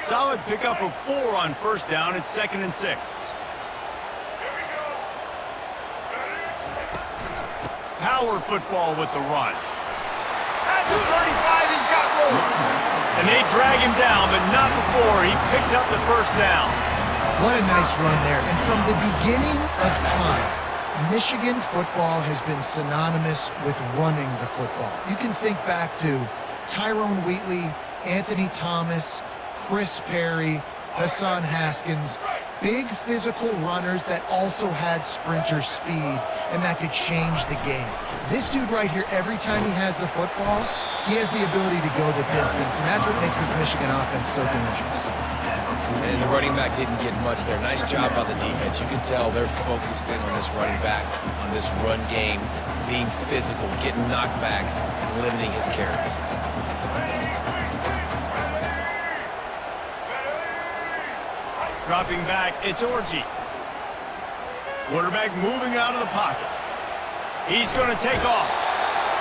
Solid pickup of 4 on first down. It's 2nd and 6. Power football with the run. At the 35, he's got room. And they drag him down, but not before he picks up the first down. What a nice run there. And from the beginning of time, Michigan football has been synonymous with running the football. You can think back to Tyrone Wheatley, Anthony Thomas, Chris Perry, Hassan Haskins, big physical runners that also had sprinter speed and that could change the game. This dude right here, every time he has the football, he has the ability to go the distance, and that's what makes this Michigan offense so dangerous. And the running back didn't get much there. Nice job by the defense. You can tell they're focused in on this running back, on this run game, being physical, getting knockbacks, and limiting his carries. Dropping back, it's Orji. Quarterback moving out of the pocket. He's going to take off.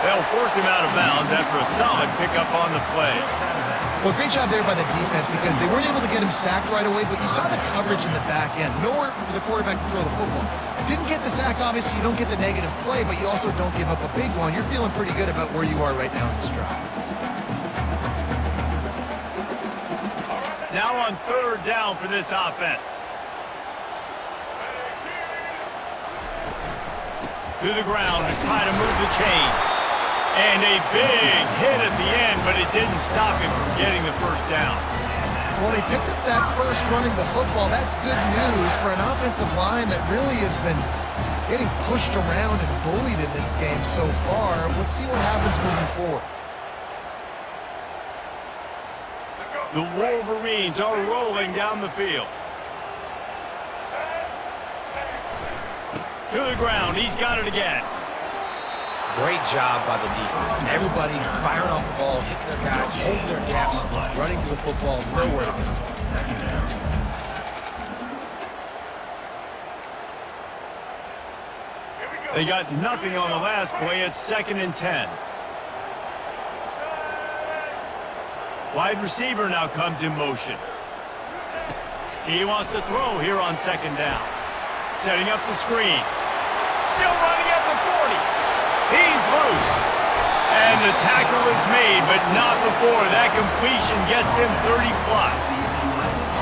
They'll force him out of bounds after a solid pickup on the play. Well, great job there by the defense because they weren't able to get him sacked right away, but you saw the coverage in the back end. Nowhere for the quarterback to throw the football. Didn't get the sack, obviously. You don't get the negative play, but you also don't give up a big one. You're feeling pretty good about where you are right now in this drive. Now on 3rd down for this offense. To the ground to try to move the chains. And a big hit at the end, but it didn't stop him from getting the first down. Well, they picked up that first running the football. That's good news for an offensive line that really has been getting pushed around and bullied in this game so far. Let's see what happens moving forward. The Wolverines are rolling down the field. To the ground, he's got it again. Great job by the defense. Everybody firing off the ball, hitting their guys, holding their gaps, running to the football, nowhere to go. They got nothing on the last play. It's 2nd and 10. Wide receiver now comes in motion. He wants to throw here on 2nd down. Setting up the screen. Still running at the 40. He's loose. And the tackle is made, but not before that completion gets him 30-plus.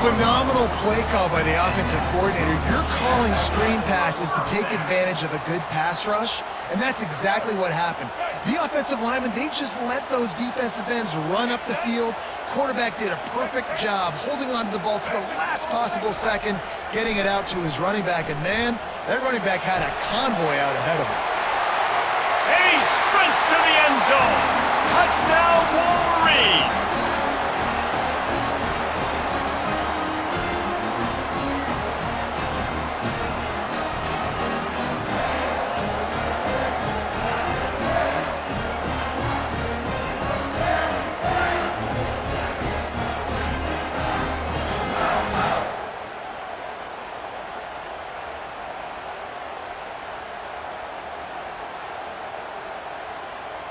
Phenomenal play call by the offensive coordinator. You're calling screen passes to take advantage of a good pass rush, and that's exactly what happened. The offensive linemen, they just let those defensive ends run up the field. Quarterback did a perfect job holding on to the ball to the last possible second, getting it out to his running back, and man, that running back had a convoy out ahead of him. And he sprints to the end zone. Touchdown, Wolverines.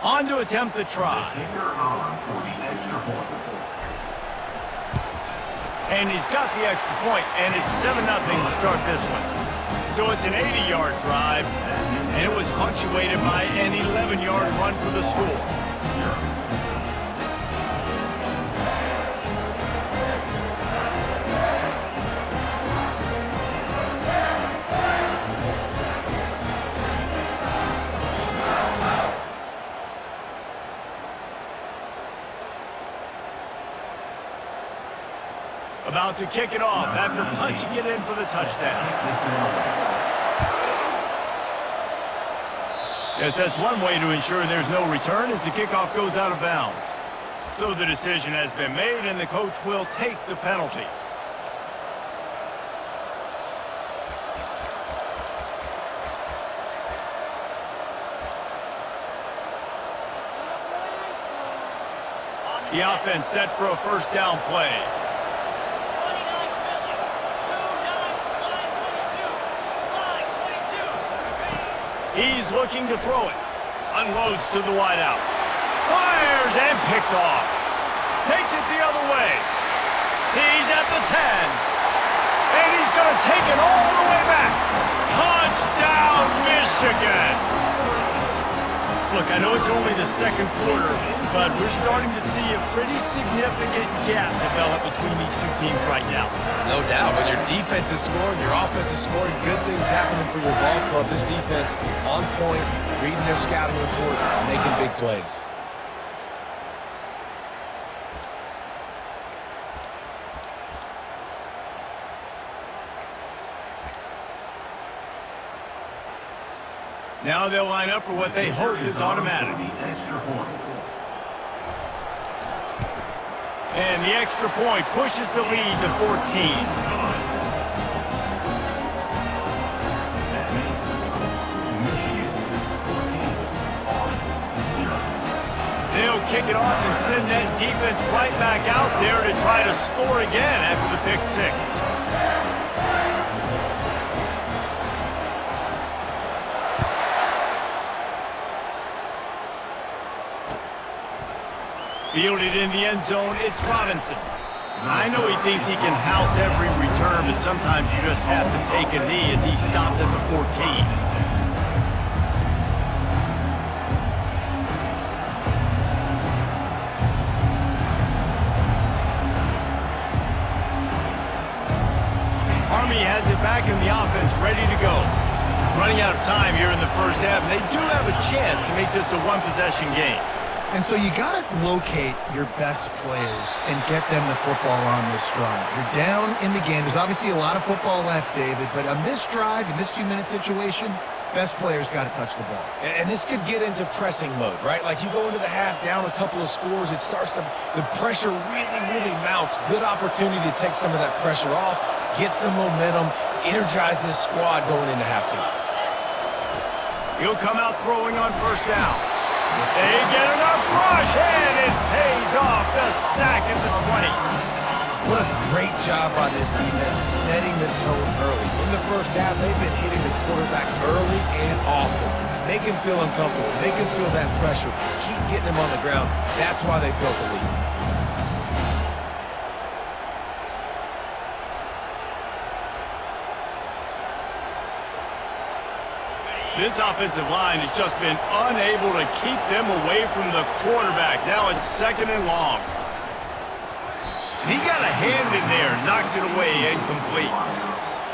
On to attempt the try. And he's got the extra point, and it's 7-0 to start this one. So it's an 80-yard drive, and it was punctuated by an 11-yard run for the score. About to kick it off after punching it in for the touchdown. Yes, that's one way to ensure there's no return as the kickoff goes out of bounds. So the decision has been made and the coach will take the penalty. The offense set for a first down play. He's looking to throw it. Unloads to the wideout. Fires and picked off. Takes it the other way. He's take it all the way back. Touchdown, Michigan! Look, I know it's only the second quarter, but we're starting to see a pretty significant gap develop between these two teams right now. No doubt. When your defense is scoring, your offense is scoring, good things happening for your ball club. This defense on point, reading their scouting report, making big plays. Now they'll line up for what they hope is automatic. And the extra point pushes the lead to 14. They'll kick it off and send that defense right back out there to try to score again after the pick six. Fielded in the end zone, it's Robinson. I know he thinks he can house every return, but sometimes you just have to take a knee as he stopped at the 14. Army has it back in the offense, ready to go. Running out of time here in the first half, and they do have a chance to make this a one-possession game. And so you got to locate your best players and get them the football on this run. You're down in the game. There's obviously a lot of football left, David, but on this drive, in this 2-minute situation, best players got to touch the ball. And this could get into pressing mode, right? Like you go into the half, down a couple of scores, it starts to, the pressure really mounts. Good opportunity to take some of that pressure off, get some momentum, energize this squad going into halftime. He'll come out throwing on first down. They get enough rush, and it pays off the sack at the 20. What a great job by this defense setting the tone early. In the first half, they've been hitting the quarterback early and often. Make him feel uncomfortable. Make him feel that pressure. Keep getting him on the ground. That's why they built the lead. This offensive line has just been unable to keep them away from the quarterback. Now it's second and long. And he got a hand in there, knocks it away, incomplete.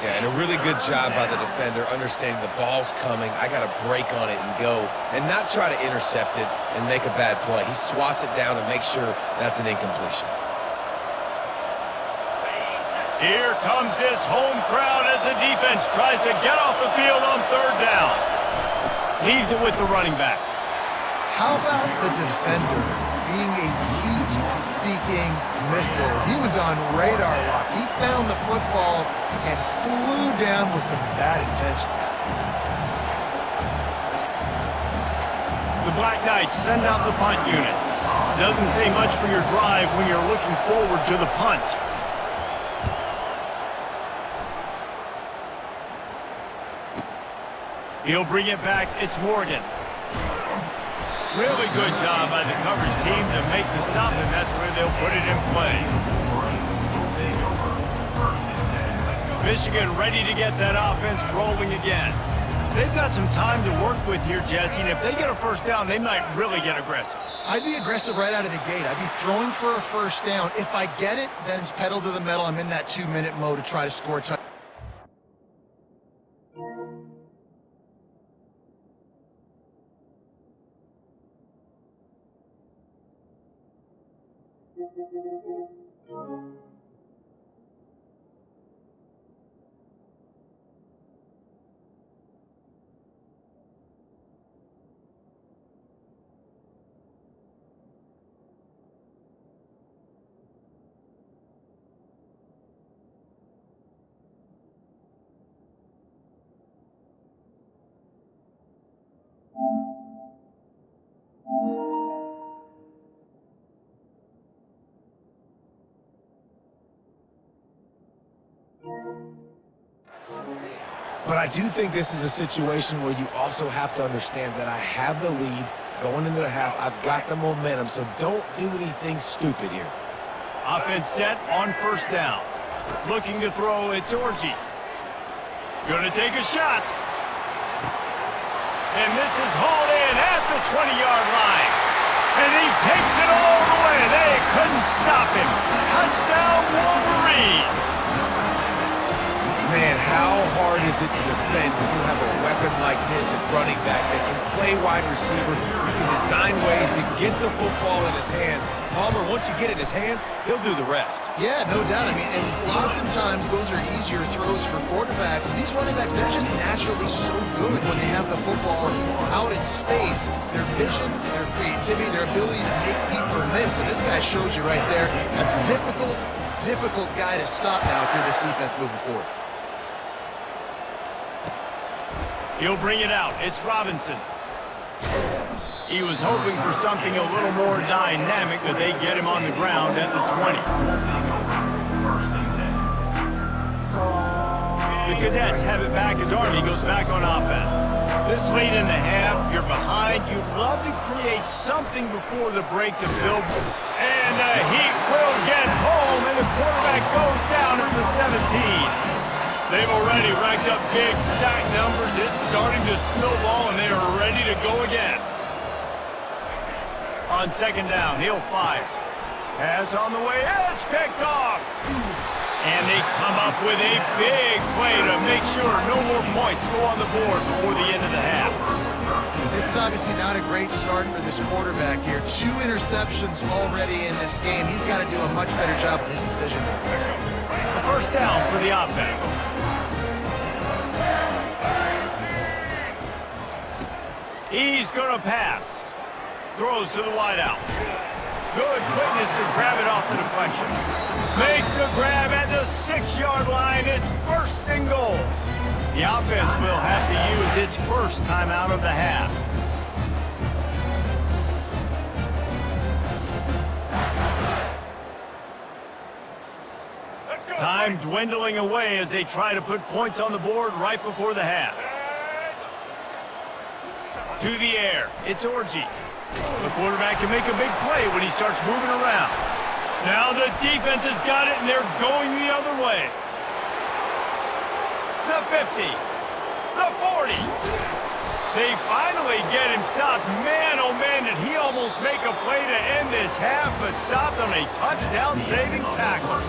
Yeah, and a really good job by the defender, understanding the ball's coming. I got to break on it and go, and not try to intercept it and make a bad play. He swats it down and makes sure that's an incompletion. Here comes this home crowd as the defense tries to get off the field on third down. Leaves it with the running back. How about the defender being a heat-seeking missile? He was on radar lock. He found the football and flew down with some bad intentions. The Black Knights send out the punt unit. Doesn't say much for your drive when you're looking forward to the punt. He'll bring it back. It's Morgan. Really good job by the coverage team to make the stop, and that's where they'll put it in play. Michigan ready to get that offense rolling again. They've got some time to work with here, Jesse, and if they get a first down, they might really get aggressive. I'd be aggressive right out of the gate. I'd be throwing for a first down. If I get it, then it's pedal to the metal. I'm in that 2-minute mode to try to score a touchdown. But I do think this is a situation where you also have to understand that I have the lead going into the half. I've got the momentum, so don't do anything stupid here. Offense set on first down. Looking to throw, it's Orji. Gonna take a shot. And this is hauled in at the 20-yard line. And he takes it all the way. They couldn't stop him. Touchdown, Wolverines. Man, how hard is it to defend when you have a weapon like this at running back that can play wide receiver, who can design ways to get the football in his hand? Palmer, once you get it in his hands, he'll do the rest. Yeah, no doubt. I mean, and oftentimes those are easier throws for quarterbacks. And these running backs, they're just naturally so good when they have the football out in space. Their vision, their creativity, their ability to make people miss. And this guy shows you right there, a difficult guy to stop now if you're this defense moving forward. He'll bring it out. It's Robinson. He was hoping for something a little more dynamic, but they get him on the ground at the 20. The Cadets have it back as Army goes back on offense. This late in the half, you're behind. You'd love to create something before the break to build. And the Heat will get home, and the quarterback goes down at the 17. They've already racked up big sack numbers. It's starting to snowball, and they are ready to go again. On second down, he'll fire. Pass on the way. It's picked off. And they come up with a big play to make sure no more points go on the board before the end of the half. This is obviously not a great start for this quarterback here. 2 interceptions already in this game. He's got to do a much better job with his decision making. A first down for the offense. He's going to pass. Throws to the wideout. Good quickness to grab it off the deflection. Makes the grab at the 6-yard line. It's first and goal. The offense will have to use its first timeout of the half. Time dwindling away as they try to put points on the board right before the half. To the air, it's Orji. The quarterback can make a big play when he starts moving around. Now the defense has got it, and they're going the other way. The 50, the 40. They finally get him stopped. Man, oh man, did he almost make a play to end this half, but stopped on a touchdown-saving tackle.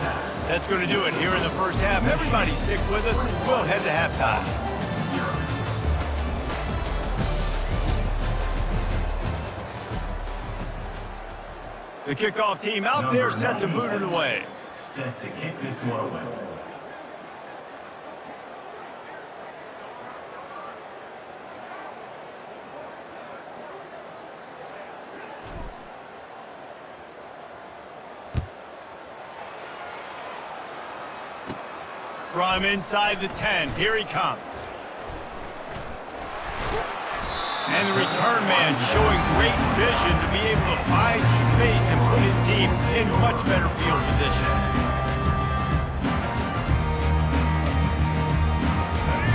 That's going to do it here in the first half. Everybody stick with us, and we'll head to halftime. The kickoff team out there set to boot it away. Set to kick this one away. From inside the 10, here he comes. And the return man showing great vision to be able to find some space and put his team in much better field position.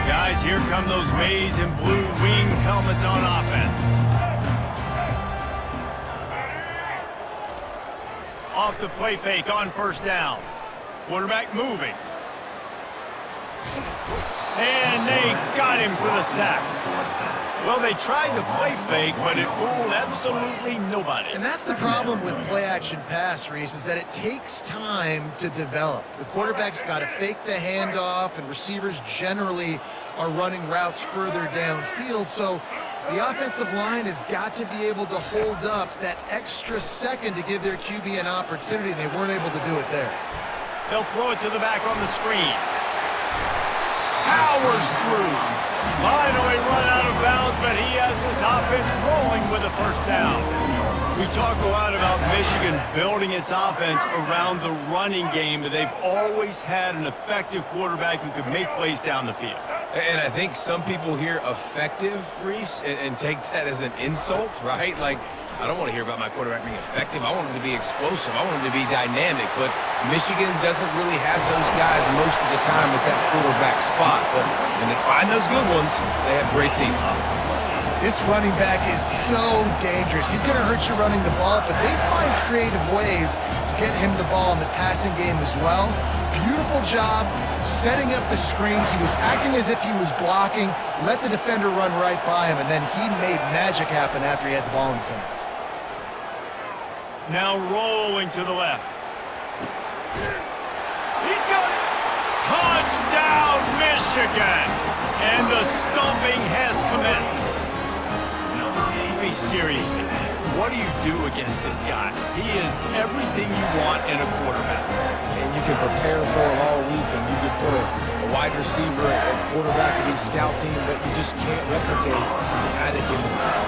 Guys, here come those maize and blue winged helmets on offense. Off the play fake on first down. Quarterback moving. And they got him for the sack. Well, they tried the play fake, but it fooled absolutely nobody. And that's the problem with play-action pass, Reese, is that it takes time to develop. The quarterback's got to fake the handoff, and receivers generally are running routes further downfield. So the offensive line has got to be able to hold up that extra second to give their QB an opportunity. They weren't able to do it there. They'll throw it to the back on the screen. Powers through. Finally run out of bounds, but he has this offense rolling with a first down. We talk a lot about Michigan building its offense around the running game, but they've always had an effective quarterback who could make plays down the field. And I think some people hear effective, Reese, and take that as an insult, right? Like, I don't want to hear about my quarterback being effective. I want him to be explosive. I want him to be dynamic. But Michigan doesn't really have those guys most of the time at that quarterback spot. But when they find those good ones, they have great seasons. This running back is so dangerous. He's going to hurt you running the ball, but they find creative ways to to get him the ball in the passing game as well. Beautiful job setting up the screen. He was acting as if he was blocking, let the defender run right by him, and then he made magic happen after he had the ball in his hands. Now rolling to the left. He's got it. Touchdown, Michigan! And the stomping has commenced. Be serious. What do you do against this guy? He is everything you want in a quarterback. And you can prepare for him all week, and you can put a wide receiver and quarterback to be scout team, but you just can't replicate the guy that can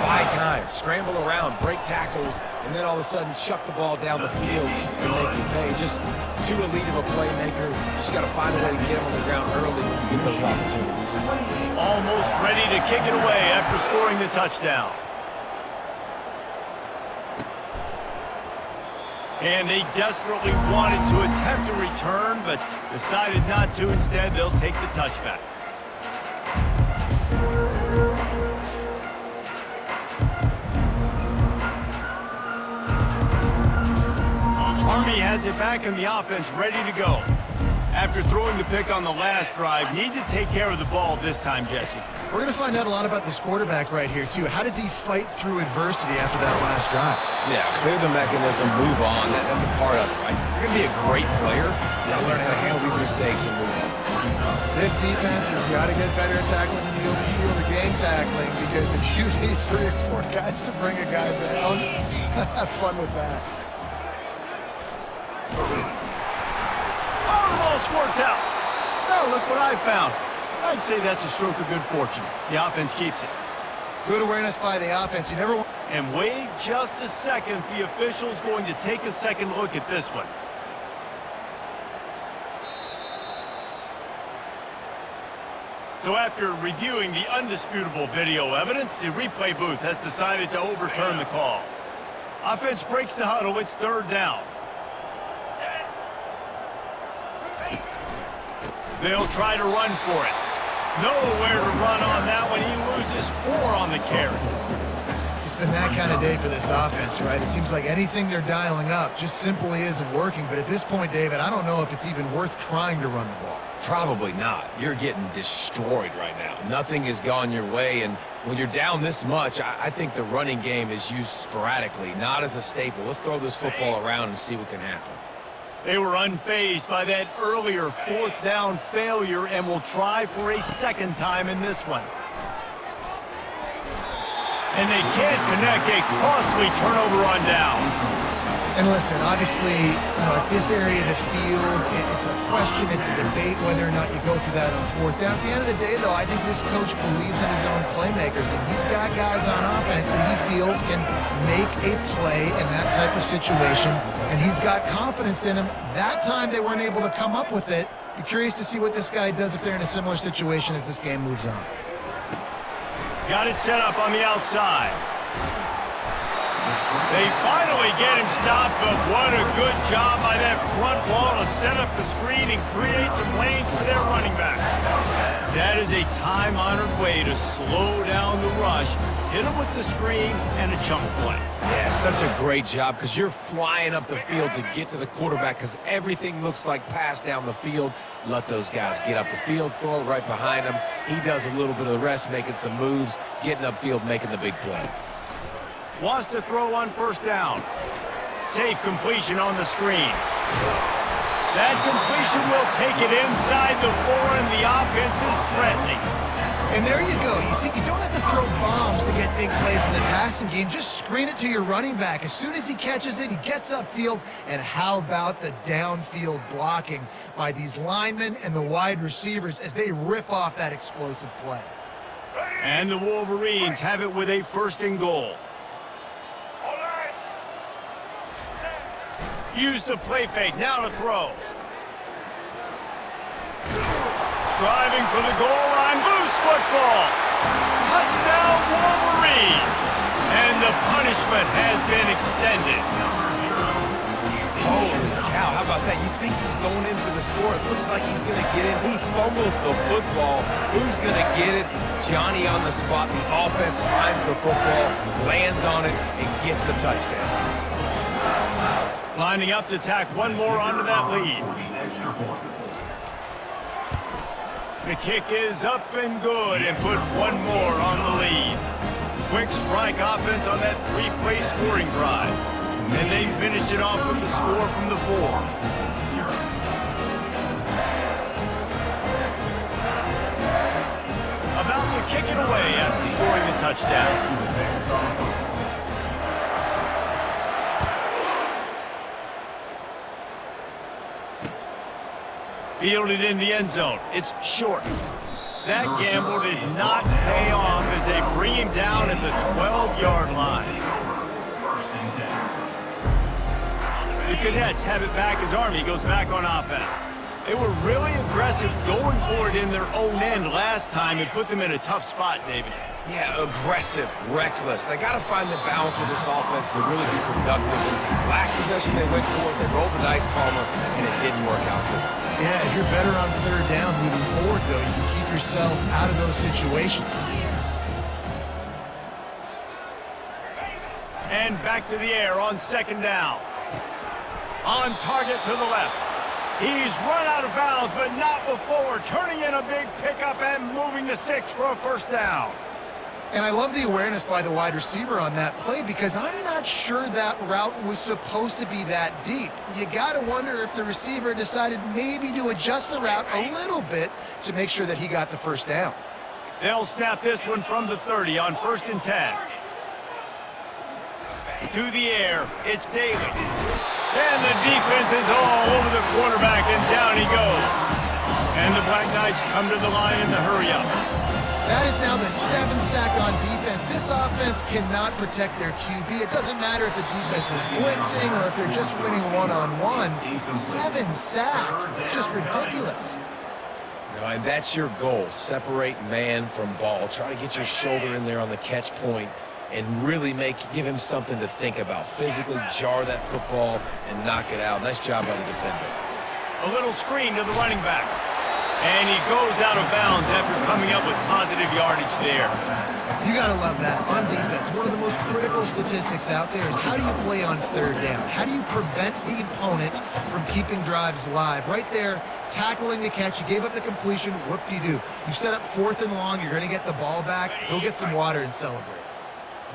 buy time, scramble around, break tackles, and then all of a sudden chuck the ball down the field and make you pay. Just too elite of a playmaker. You just got to find a way to get him on the ground early when you get those opportunities. Almost ready to kick it away after scoring the touchdown. And they desperately wanted to attempt a return, but decided not to. Instead, they'll take the touchback. Army has it back in the offense, ready to go. After throwing the pick on the last drive, need to take care of the ball this time, Jesse. We're going to find out a lot about this quarterback right here, too. How does he fight through adversity after that last drive? Yeah, clear the mechanism, move on. That's a part of it, right? If you're going to be a great player, you got to learn how to handle these mistakes and move on. This defense has got to get better at tackling in the open field or game tackling, because if you need 3 or 4 guys to bring a guy down, have fun with that. Oh, the ball squirts out. Now look what I found. I'd say that's a stroke of good fortune. The offense keeps it. Good awareness by the offense. You never want... And wait just a second. The official's going to take a second look at this one. So after reviewing the undisputable video evidence, the replay booth has decided to overturn the call. Offense breaks the huddle. It's 3rd down. They'll try to run for it. Nowhere to run on that one. He loses 4 on the carry. It's been that kind of day for this offense, right? It seems like anything they're dialing up just simply isn't working. But at this point, David, I don't know if it's even worth trying to run the ball. Probably not. You're getting destroyed right now. Nothing has gone your way, and when you're down this much, I think the running game is used sporadically, not as a staple. Let's throw this football around and see what can happen. They were unfazed by that earlier 4th down failure and will try for a 2nd time in this one. And they can't connect. A costly turnover on downs. And listen, obviously, at this area of the field, it's a question, it's a debate whether or not you go for that on 4th down. At the end of the day, though, I think this coach believes in his own playmakers, and he's got guys on offense that he feels can make a play in that type of situation, and he's got confidence in him. That time they weren't able to come up with it. Be curious to see what this guy does if they're in a similar situation as this game moves on. Got it set up on the outside. They finally get him stopped, but what a good job by that front wall to set up the screen and create some lanes for their running back. That is a time-honored way to slow down the rush, hit him with the screen, and a chunk play. Yeah, such a great job because you're flying up the field to get to the quarterback because everything looks like pass down the field. Let those guys get up the field, throw it right behind him. He does a little bit of the rest, making some moves, getting upfield, making the big play. Wants to throw on 1st down. Safe completion on the screen. That completion will take it inside the 4, and the offense is threatening. And there you go. You see, you don't have to throw bombs to get big plays in the passing game. Just screen it to your running back. As soon as he catches it, he gets upfield. And how about the downfield blocking by these linemen and the wide receivers as they rip off that explosive play? And the Wolverines have it with a 1st and goal. Use the play fake, now to throw. Striving for the goal line, loose football. Touchdown Wolverines. And the punishment has been extended. Holy cow, how about that? You think he's going in for the score. It looks like he's going to get it. He fumbles the football. Who's going to get it? Johnny on the spot. The offense finds the football, lands on it, and gets the touchdown. Lining up to tack one more onto that lead. Extra point. The kick is up and good and put one more on the lead. Quick strike offense on that three-play scoring drive. And they finished it off with the score from the 4. About to kick it away after scoring the touchdown. Fielded in the end zone. It's short. That gamble did not pay off as they bring him down at the 12-yard line. The Cadets have it back as Army goes back on offense. They were really aggressive going for it in their own end last time and put them in a tough spot, David. Yeah, aggressive, reckless. They got to find the balance with this offense to really be productive. Last possession they went for it, they rolled the dice, Palmer, and it didn't work out for them. Yeah, if you're better on third down moving forward, though, you can keep yourself out of those situations. And back to the air on second down. On target to the left. He's run out of bounds, but not before turning in a big pickup and moving the sticks for a first down. And I love the awareness by the wide receiver on that play because I'm not sure that route was supposed to be that deep. You got to wonder if the receiver decided maybe to adjust the route a little bit to make sure that he got the first down. They'll snap this one from the 30 on 1st and 10. To the air, it's Daly. And the defense is all over the quarterback, and down he goes. And the Black Knights come to the line in the hurry-up. That is now the 7th sack on defense. This offense cannot protect their QB. It doesn't matter if the defense is blitzing or if they're just winning one-on-one. 7 sacks. It's just ridiculous. No, and that's your goal. Separate man from ball. Try to get your shoulder in there on the catch point and really give him something to think about. Physically jar that football and knock it out. Nice job by the defender. A little screen to the running back. And he goes out of bounds after coming up with positive yardage there. You got to love that. On defense, one of the most critical statistics out there is how do you play on third down? How do you prevent the opponent from keeping drives alive? Right there, tackling the catch. You gave up the completion. Whoop-de-doo. You set up 4th and long. You're going to get the ball back. Go get some water and celebrate.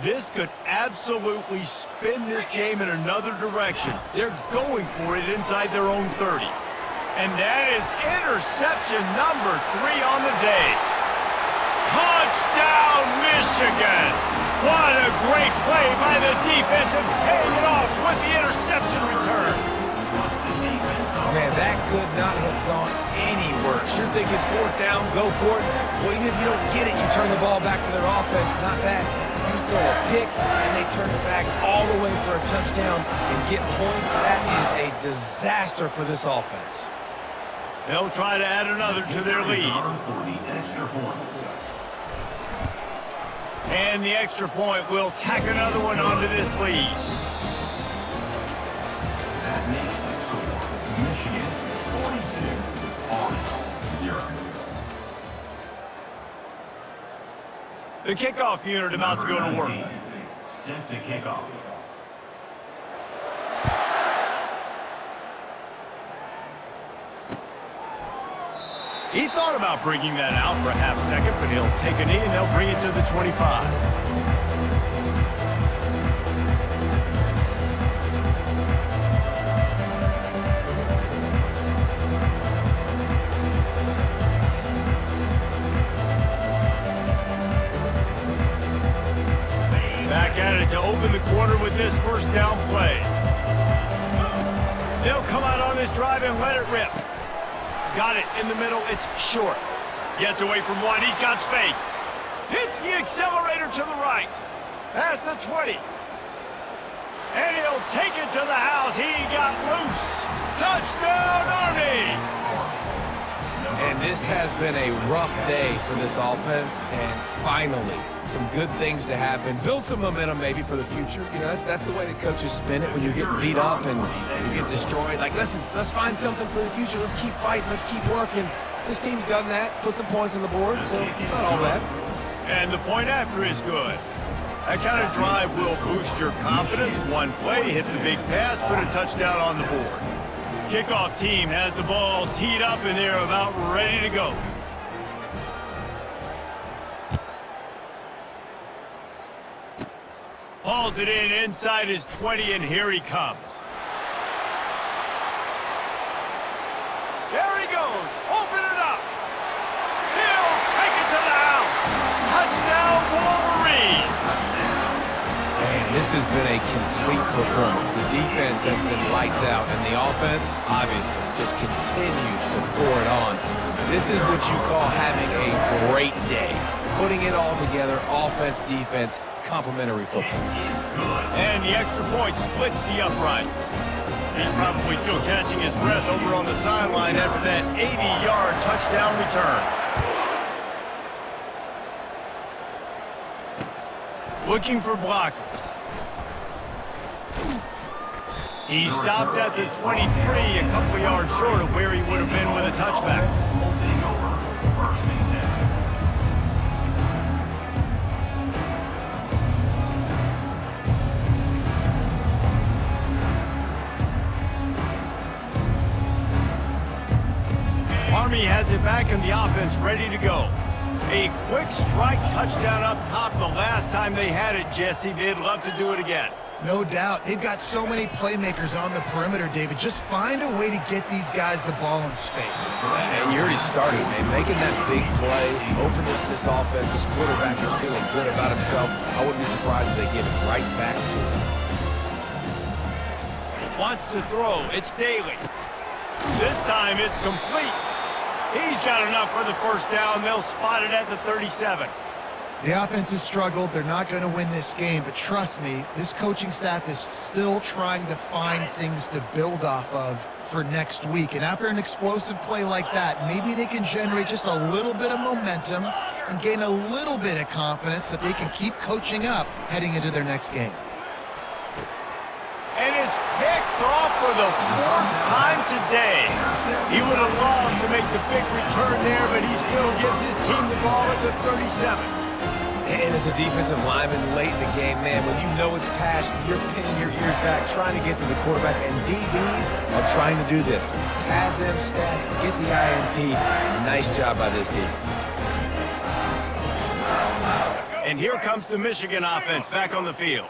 This could absolutely spin this game in another direction. They're going for it inside their own 30. And that is interception number 3 on the day. Touchdown, Michigan! What a great play by the defense and paying it off with the interception return. Man, that could not have gone any worse. You're thinking 4th down, go for it. Well, even if you don't get it, you turn the ball back to their offense. Not that. You just throw a pick, and they turn it back all the way for a touchdown and get points. That is a disaster for this offense. They'll try to add another to their lead. And the extra point will tack another one onto this lead. That makes the score Michigan 42-0. The kickoff unit about to go to work. Set to kick off. He thought about bringing that out for a half second, but he'll take a knee and they'll bring it to the 25. Back at it to open the quarter with this first down play. They'll come out on this drive and let it rip. Got it in the middle. It's short. Gets away from one. He's got space. Hits the accelerator to the right. Past the 20. And he'll take it to the house. He got loose. Touchdown, Army! And this has been a rough day for this offense, and finally, some good things to happen. Build some momentum maybe for the future. You know, that's the way the coaches spin it when you're getting beat up and you're getting destroyed. Like, listen, let's find something for the future. Let's keep fighting. Let's keep working. This team's done that, put some points on the board, so it's not all bad. And the point after is good. That kind of drive will boost your confidence. One play, hit the big pass, put a touchdown on the board. Kickoff team has the ball teed up and they're about ready to go. Hauls it in inside his 20, and here he comes. There he goes. Open it up. He'll take it to the house. Touchdown, Wolverines. Man, this has been a complete performance. The defense has been lights out, and the offense, obviously, just continues to pour it on. This is what you call having a great day. Putting it all together, offense, defense, complementary football. And the extra point splits the uprights. He's probably still catching his breath over on the sideline after that 80-yard touchdown return. Looking for blockers. He stopped at the 23, a couple yards short of where he would have been with a touchback. Taking over. First and 10. Army has it back and the offense ready to go. A quick strike touchdown up top the last time they had it, Jesse. They'd love to do it again. No doubt. They've got so many playmakers on the perimeter, David. Just find a way to get these guys the ball in space. And you already started, man. Making that big play, opening up this offense. This quarterback is feeling good about himself. I wouldn't be surprised if they give it right back to him. Wants to throw. It's Daly. This time it's complete. He's got enough for the first down. They'll spot it at the 37. The offense has struggled. They're not going to win this game, but trust me, this coaching staff is still trying to find things to build off of for next week. And after an explosive play like that, maybe they can generate just a little bit of momentum and gain a little bit of confidence that they can keep coaching up heading into their next game. And it's picked off for the fourth time today. He would have loved to make the big return there, but he still gives his team the ball at the 37. And as a defensive lineman late in the game, man, when you know it's passed, you're pinning your ears back, trying to get to the quarterback, and DBs are trying to do this. Pad them stats, get the INT. Nice job by this team. And here comes the Michigan offense back on the field.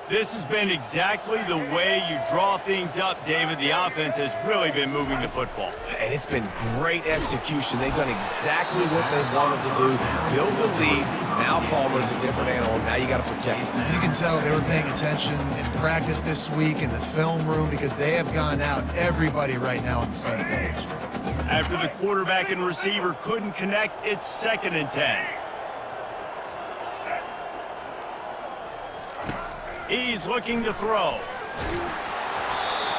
This has been exactly the way you draw things up, David. The offense has really been moving the football. And it's been great execution. They've done exactly what they've wanted to do. Build the lead. Now Palmer's a different animal. Now you got to protect him. You can tell they were paying attention in practice this week in the film room because they have gone out, everybody right now on the same page. After the quarterback and receiver couldn't connect, it's 2nd and 10. He's looking to throw.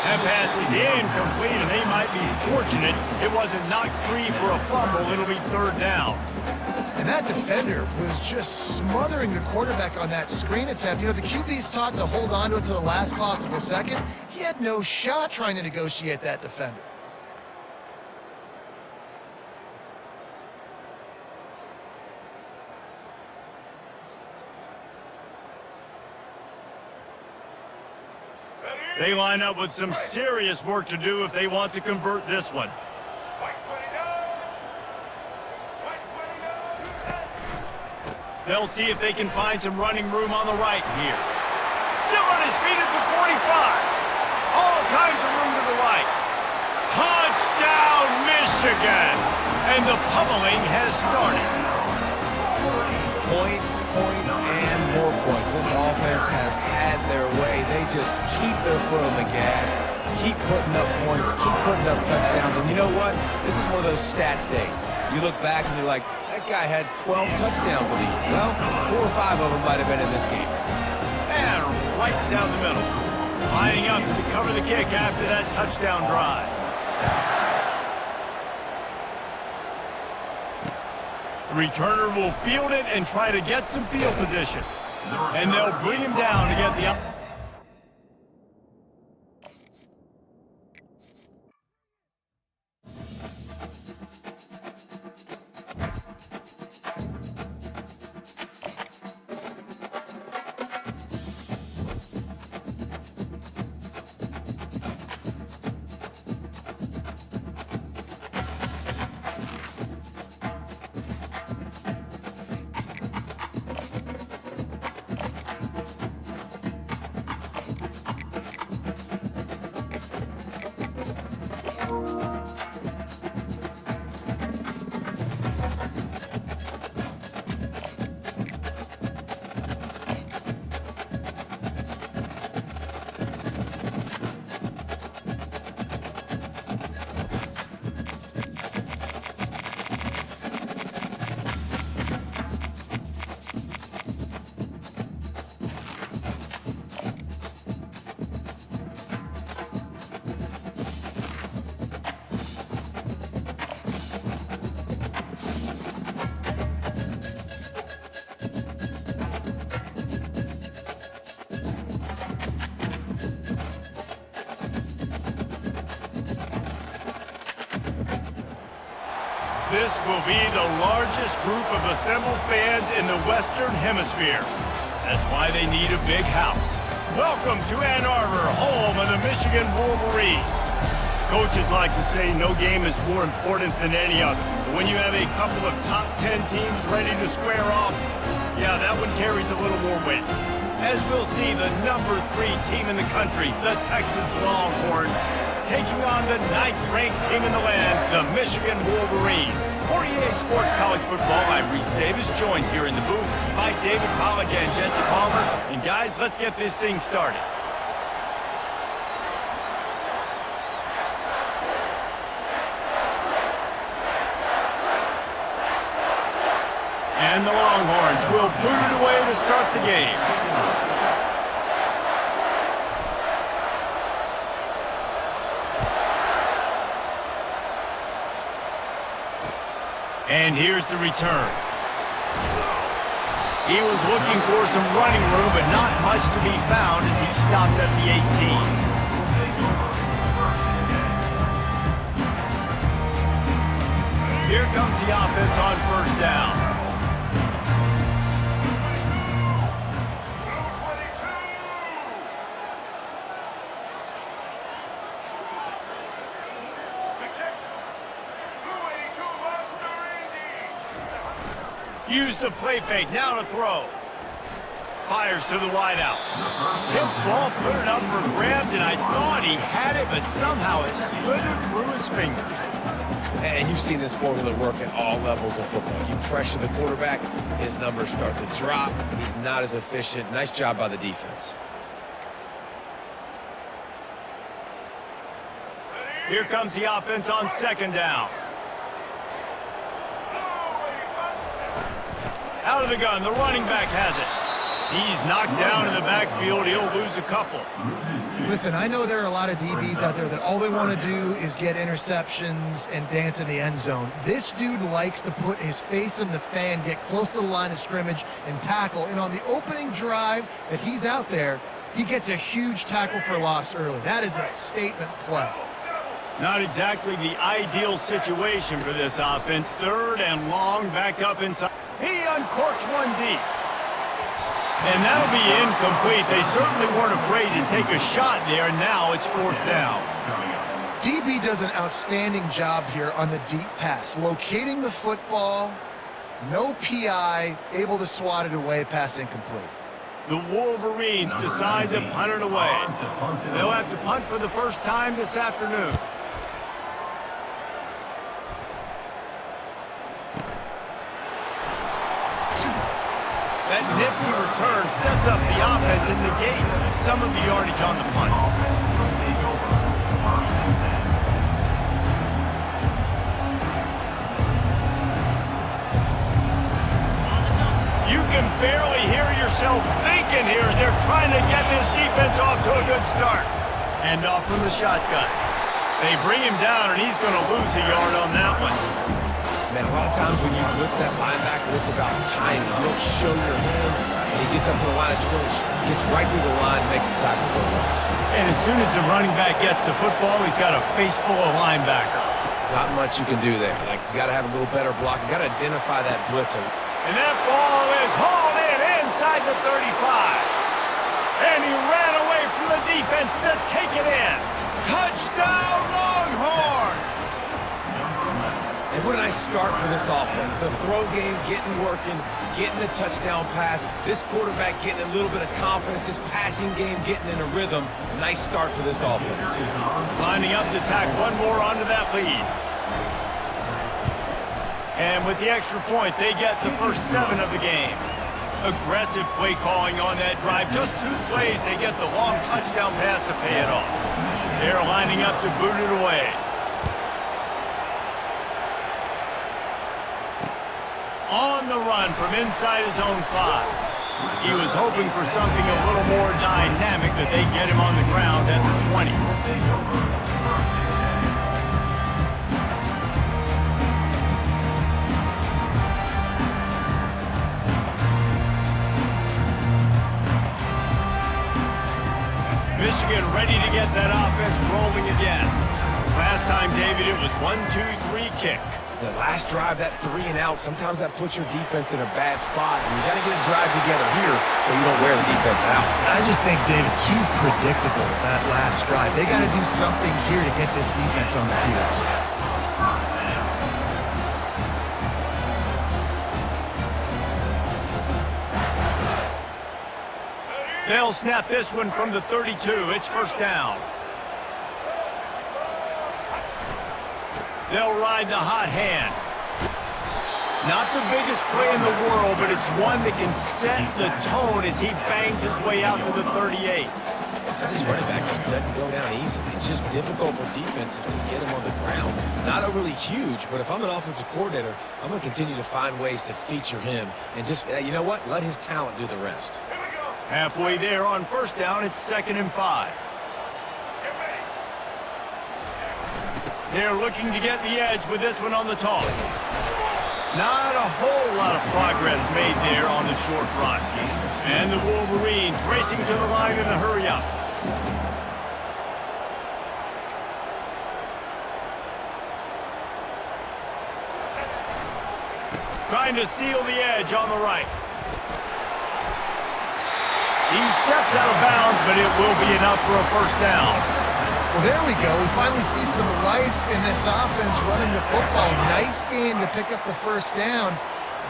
That pass is incomplete, and they might be fortunate it wasn't knocked free for a fumble. It'll be 3rd down. And that defender was just smothering the quarterback on that screen attempt. You know, the QB's taught to hold on to it to the last possible second. He had no shot trying to negotiate that defender. They line up with some serious work to do if they want to convert this one. They'll see if they can find some running room on the right here. Still on his feet at the 45. All kinds of room to the right. Touchdown, Michigan! And the pummeling has started. Points, and more points. This offense has had their way. They just keep their foot on the gas, keep putting up points, keep putting up touchdowns. And you know what? This is one of those stats days. You look back and you're like, that guy had 12 touchdowns for the year. Well, 4 or 5 of them might have been in this game. And right down the middle. Lining up to cover the kick after that touchdown drive. The returner will field it and try to get some field position. And they'll bring him down to get the... This will be the largest group of assembled fans in the Western Hemisphere. That's why they need a big house. Welcome to Ann Arbor, home of the Michigan Wolverines. Coaches like to say no game is more important than any other. But when you have a couple of top 10 teams ready to square off, yeah, that one carries a little more weight. As we'll see, the number 3 team in the country, the Texas Longhorns, taking on the 9th-ranked team in the land, the Michigan Wolverines. For EA Sports College Football, I'm Reese Davis, joined here in the booth by David Pollack and Jesse Palmer. And guys, let's get this thing started. And the Longhorns will boot it away to start the game. And here's the return. He was looking for some running room, but not much to be found as he stopped at the 18. Here comes the offense on first down. Use the play fake, now to throw. Fires to the wideout. Tipped ball, put it up for grabs, and I thought he had it, but somehow it slithered through his fingers. And you've seen this formula work at all levels of football. You pressure the quarterback, his numbers start to drop. He's not as efficient. Nice job by the defense. Here comes the offense on second down. Out of the gun, the running back has it. He's knocked down in the backfield. He'll lose a couple. Listen, I know there are a lot of DBs out there that all they want to do is get interceptions and dance in the end zone. This dude likes to put his face in the fan, get close to the line of scrimmage, and tackle. And on the opening drive that he's out there, he gets a huge tackle for loss early. That is a statement play. Not exactly the ideal situation for this offense. Third and long, back up inside. He uncorks one deep. And that'll be incomplete. They certainly weren't afraid to take a shot there. Now it's fourth down. DB does an outstanding job here on the deep pass. Locating the football, no PI, able to swat it away, pass incomplete. The Wolverines decide to punt it away. They'll have to punt for the first time this afternoon. That nifty return sets up the offense and negates some of the yardage on the punt. You can barely hear yourself thinking here as they're trying to get this defense off to a good start. And off from the shotgun. They bring him down, and he's going to lose a yard on that one. Man, a lot of times when you blitz that linebacker, it's about timing. You don't show your hand, and he gets up to the line of scrimmage, gets right through the line, makes the tackle for a loss. And as soon as the running back gets the football, he's got a face full of linebacker. Not much you can do there. Like, you got to have a little better block. You got to identify that blitzer. And that ball is hauled in inside the 35. And he ran away from the defense to take it in. Touchdown, Longhorns! And what a nice start for this offense. The throw game getting working, getting the touchdown pass. This quarterback getting a little bit of confidence. This passing game getting in a rhythm. Nice start for this offense. Lining up to tack one more onto that lead. And with the extra point, they get the first 7 of the game. Aggressive play calling on that drive. Just 2 plays, they get the long touchdown pass to pay it off. They're lining up to boot it away. On the run from inside his own 5. He was hoping for something a little more dynamic, that they get him on the ground at the 20. Michigan ready to get that offense rolling again. Last time, David, it was 1-2-3 kick. The last drive, that 3 and out, sometimes that puts your defense in a bad spot, and you got to get a drive together here so you don't wear the defense out. I just think, David, too predictable, that last drive. They got to do something here to get this defense on the heels. They'll snap this one from the 32. It's first down. They'll ride the hot hand. Not the biggest play in the world, but it's one that can set the tone as he bangs his way out to the 38. This running back just doesn't go down easily. It's just difficult for defenses to get him on the ground. Not overly huge, but if I'm an offensive coordinator, I'm going to continue to find ways to feature him and just, you know what, let his talent do the rest. Halfway there on first down, it's 2nd and 5. They're looking to get the edge with this one on the toss. Not a whole lot of progress made there on the short run. And the Wolverines racing to the line in a hurry-up. Trying to seal the edge on the right. He steps out of bounds, but it will be enough for a first down. Well, there we go. We finally see some life in this offense running the football. Nice game to pick up the first down.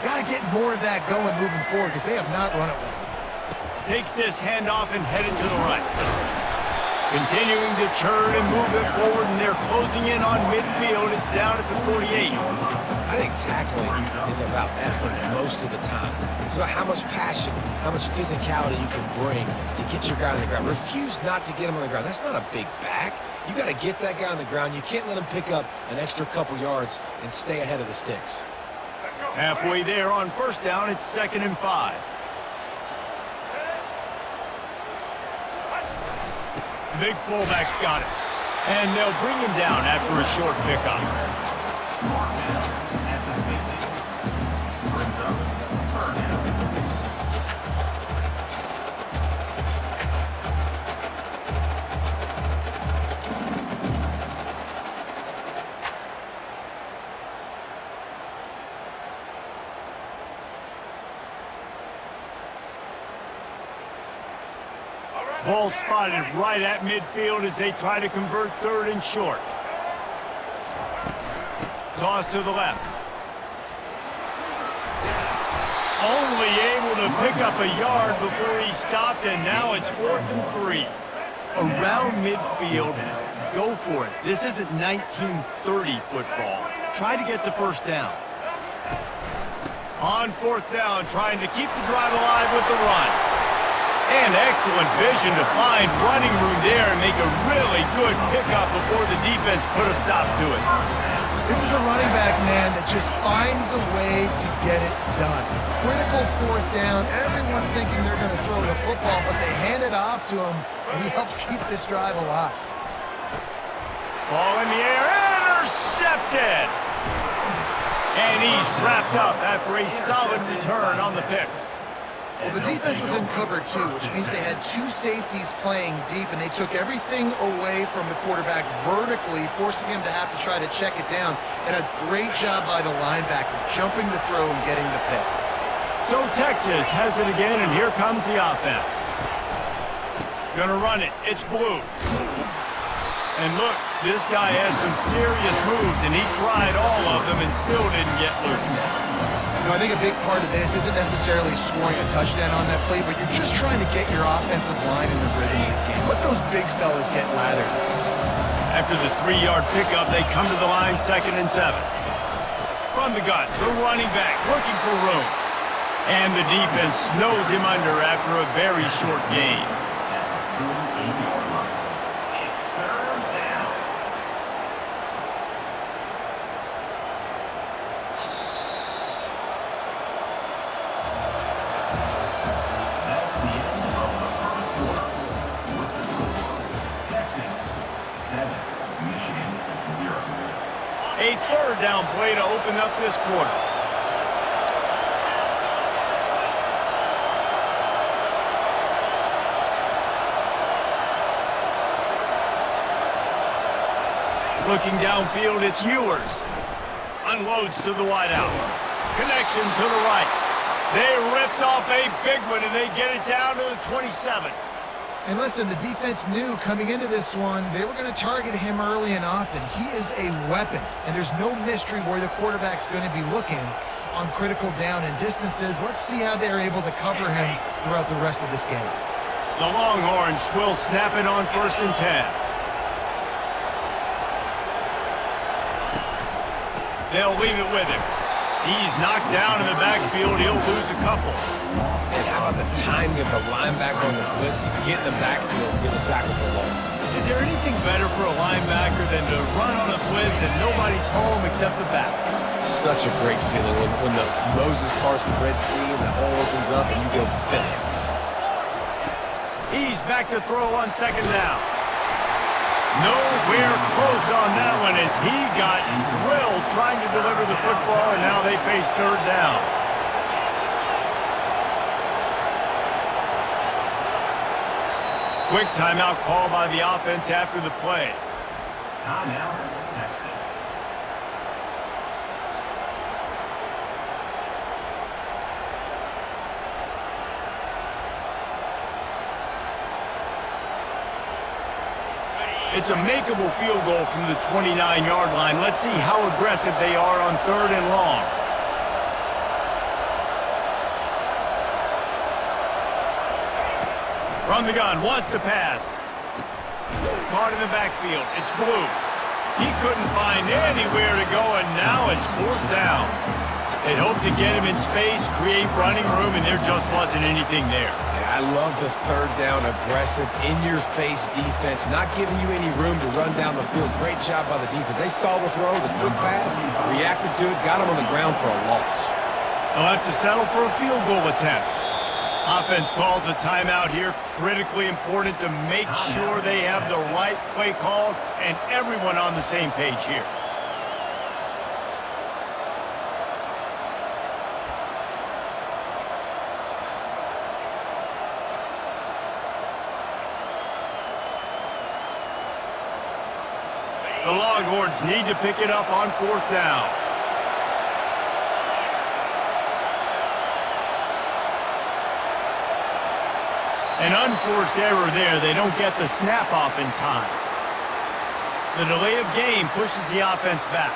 Got to get more of that going moving forward because they have not run it well. Takes this handoff and headed to the right. Continuing to churn and move it forward, and they're closing in on midfield. It's down at the 48. I think tackling is about effort most of the time. It's about how much passion, how much physicality you can bring to get your guy on the ground. Refuse not to get him on the ground. That's not a big back. You got to get that guy on the ground. You can't let him pick up an extra couple yards and stay ahead of the sticks. Halfway there on first down, it's 2nd and 5. The big fullback's got it. And they'll bring him down after a short pickup. Ball spotted right at midfield as they try to convert 3rd and short. Toss to the left. Only able to pick up a yard before he stopped, and now it's 4th and 3. Around midfield, go for it. This isn't 1930 football. Try to get the first down. On 4th down, trying to keep the drive alive with the run. And excellent vision to find running room there and make a really good pickup before the defense put a stop to it. This is a running back, man, that just finds a way to get it done. Critical 4th down. Everyone thinking they're going to throw the football, but they hand it off to him, and he helps keep this drive alive. Ball in the air, intercepted! And he's wrapped up after a solid return on the pick. Well, the defense was in cover 2, which means they had 2 safeties playing deep, and they took everything away from the quarterback vertically, forcing him to have to try to check it down. And a great job by the linebacker, jumping the throw and getting the pick. So Texas has it again, and here comes the offense. Gonna run it. It's Blue. And look, this guy has some serious moves, and he tried all of them and still didn't get loose. You know, I think a big part of this isn't necessarily scoring a touchdown on that play, but you're just trying to get your offensive line in the rhythm of the game. Let those big fellas get lathered. After the 3-yard pickup, they come to the line 2nd and 7. From the gun, the running back looking for room. And the defense snows him under after a very short gain. A 3rd down play to open up this quarter. Looking downfield, it's Ewers. Unloads to the wideout. Connection to the right. They ripped off a big one, and they get it down to the 27. And listen, the defense knew coming into this one, they were going to target him early and often. He is a weapon, and there's no mystery where the quarterback's going to be looking on critical down and distances. Let's see how they're able to cover him throughout the rest of this game. The Longhorns will snap it on 1st and 10. They'll leave it with him. He's knocked down in the backfield. He'll lose a couple. And how about the timing of the linebacker on the blitz to get in the backfield and get the tackle for loss? Is there anything better for a linebacker than to run on a blitz and nobody's home except the back? Such a great feeling when the Moses parts the Red Sea and the hole opens up and you go fill it. He's back to throw on 2nd down. Nowhere close on that one as he got drilled trying to deliver the football, and now they face 3rd down. Quick timeout call by the offense after the play. Timeout, Texas. It's a makeable field goal from the 29-yard line. Let's see how aggressive they are on 3rd and long. From the gun, wants to pass. Caught in the backfield. It's Blue. He couldn't find anywhere to go, and now it's 4th down. They'd hoped to get him in space, create running room, and there just wasn't anything there. I love the 3rd down, aggressive, in-your-face defense, not giving you any room to run down the field. Great job by the defense. They saw the throw, the quick pass, reacted to it, got him on the ground for a loss. They'll have to settle for a field goal attempt. Offense calls a timeout here. Critically important to make sure they have the right play called and everyone on the same page here. The Longhorns need to pick it up on 4th down. An unforced error there. They don't get the snap off in time. The delay of game pushes the offense back.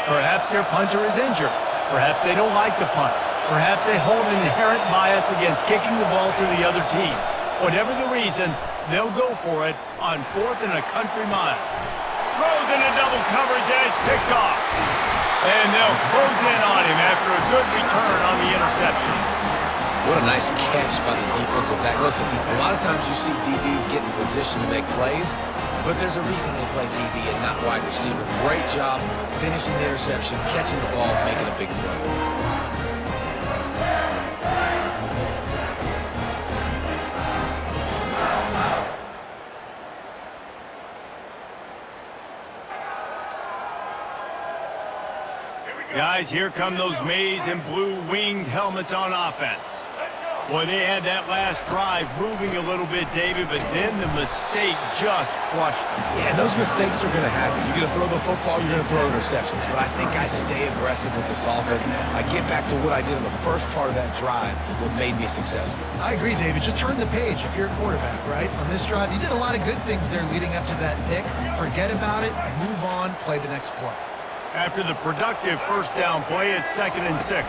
Perhaps their punter is injured. Perhaps they don't like to punt. Perhaps they hold an inherent bias against kicking the ball to the other team. Whatever the reason, they'll go for it on 4th and a country mile. Throws into double coverage and it's picked off. And they'll close in on him after a good return on the interception. What a nice catch by the defensive back. Listen, a lot of times you see DBs get in position to make plays, but there's a reason they play DB and not wide receiver. Great job finishing the interception, catching the ball, making a big play. Guys, here come those maize and blue winged helmets on offense. Boy, they had that last drive moving a little bit, David, but then the mistake just crushed them. Yeah, those mistakes are going to happen. You're going to throw the football, you're going to throw interceptions. But I think I stay aggressive with this offense. I get back to what I did in the first part of that drive, what made me successful. I agree, David. Just turn the page if you're a quarterback, right? On this drive, you did a lot of good things there leading up to that pick. Forget about it, move on, play the next play. After the productive 1st down play, it's 2nd and 6.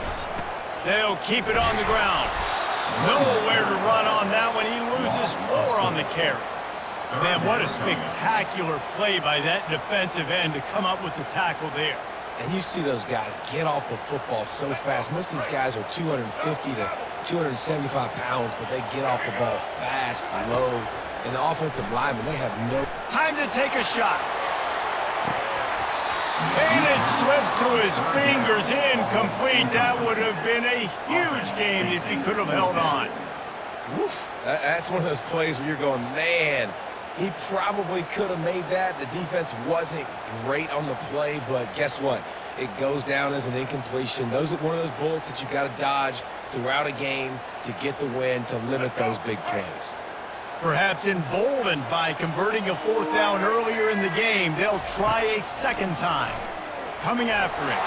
They'll keep it on the ground. Nowhere to run on that one. He loses 4 on the carry. Man, what a spectacular play by that defensive end to come up with the tackle there. And you see those guys get off the football so fast. Most of these guys are 250 to 275 pounds, but they get off the ball fast, low. And the offensive linemen, they have no... Time to take a shot. And it slips through his fingers, incomplete. That would have been a huge game if he could have held on. Woof. That's one of those plays where you're going, man, he probably could have made that. The defense wasn't great on the play, but guess what? It goes down as an incompletion. Those are one of those bullets that you got to dodge throughout a game to get the win, to limit those big plays. Perhaps emboldened by converting a 4th down earlier in the game, they'll try a second time. Coming after it.